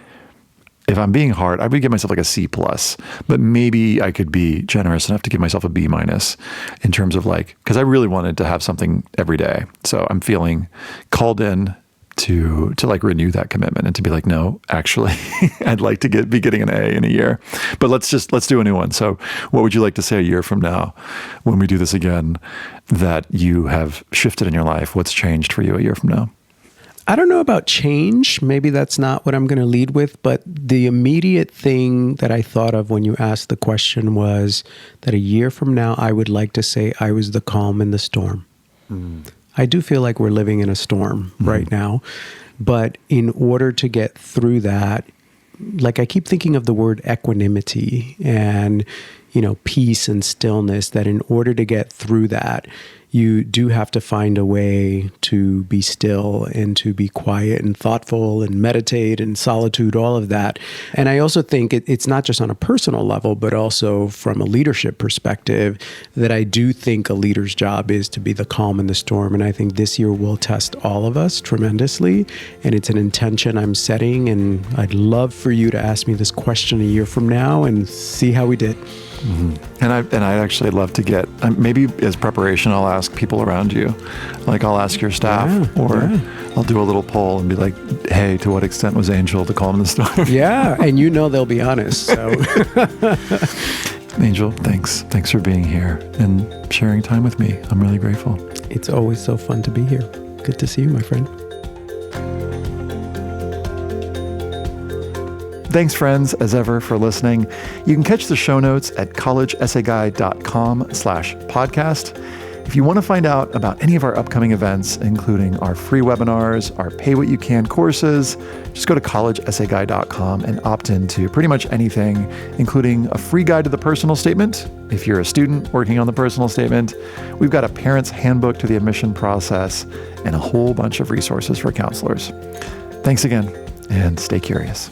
if I'm being hard, I would give myself like a C+, but maybe I could be generous enough to give myself a B- in terms of like, because I really wanted to have something every day. So I'm feeling called in to like renew that commitment and to be like, no, actually, I'd like to be getting an A in a year, but let's do a new one. So what would you like to say a year from now when we do this again, that you have shifted in your life? What's changed for you a year from now? I don't know about change. Maybe that's not what I'm going to lead with, but the immediate thing that I thought of when you asked the question was that a year from now, I would like to say I was the calm in the storm. I do feel like we're living in a storm right now, but in order to get through that, like I keep thinking of the word equanimity and, peace and stillness, that in order to get through that, you do have to find a way to be still and to be quiet and thoughtful and meditate and solitude, all of that. And I also think it's not just on a personal level, but also from a leadership perspective, that I do think a leader's job is to be the calm in the storm. And I think this year will test all of us tremendously. And it's an intention I'm setting. And I'd love for you to ask me this question a year from now and see how we did. Mm-hmm. And I'd actually love to get, maybe as preparation, I'll ask people around you. Like I'll ask your staff I'll do a little poll and be like, hey, to what extent was Angel the calm in the storm? Yeah. And they'll be honest. So. Angel, thanks. Thanks for being here and sharing time with me. I'm really grateful. It's always so fun to be here. Good to see you, my friend. Thanks, friends, as ever, for listening. You can catch the show notes at collegeessayguide.com/podcast. If you want to find out about any of our upcoming events, including our free webinars, our Pay What You Can courses, just go to collegeessayguide.com and opt into pretty much anything, including a free guide to the personal statement. If you're a student working on the personal statement, we've got a parent's handbook to the admission process and a whole bunch of resources for counselors. Thanks again, and stay curious.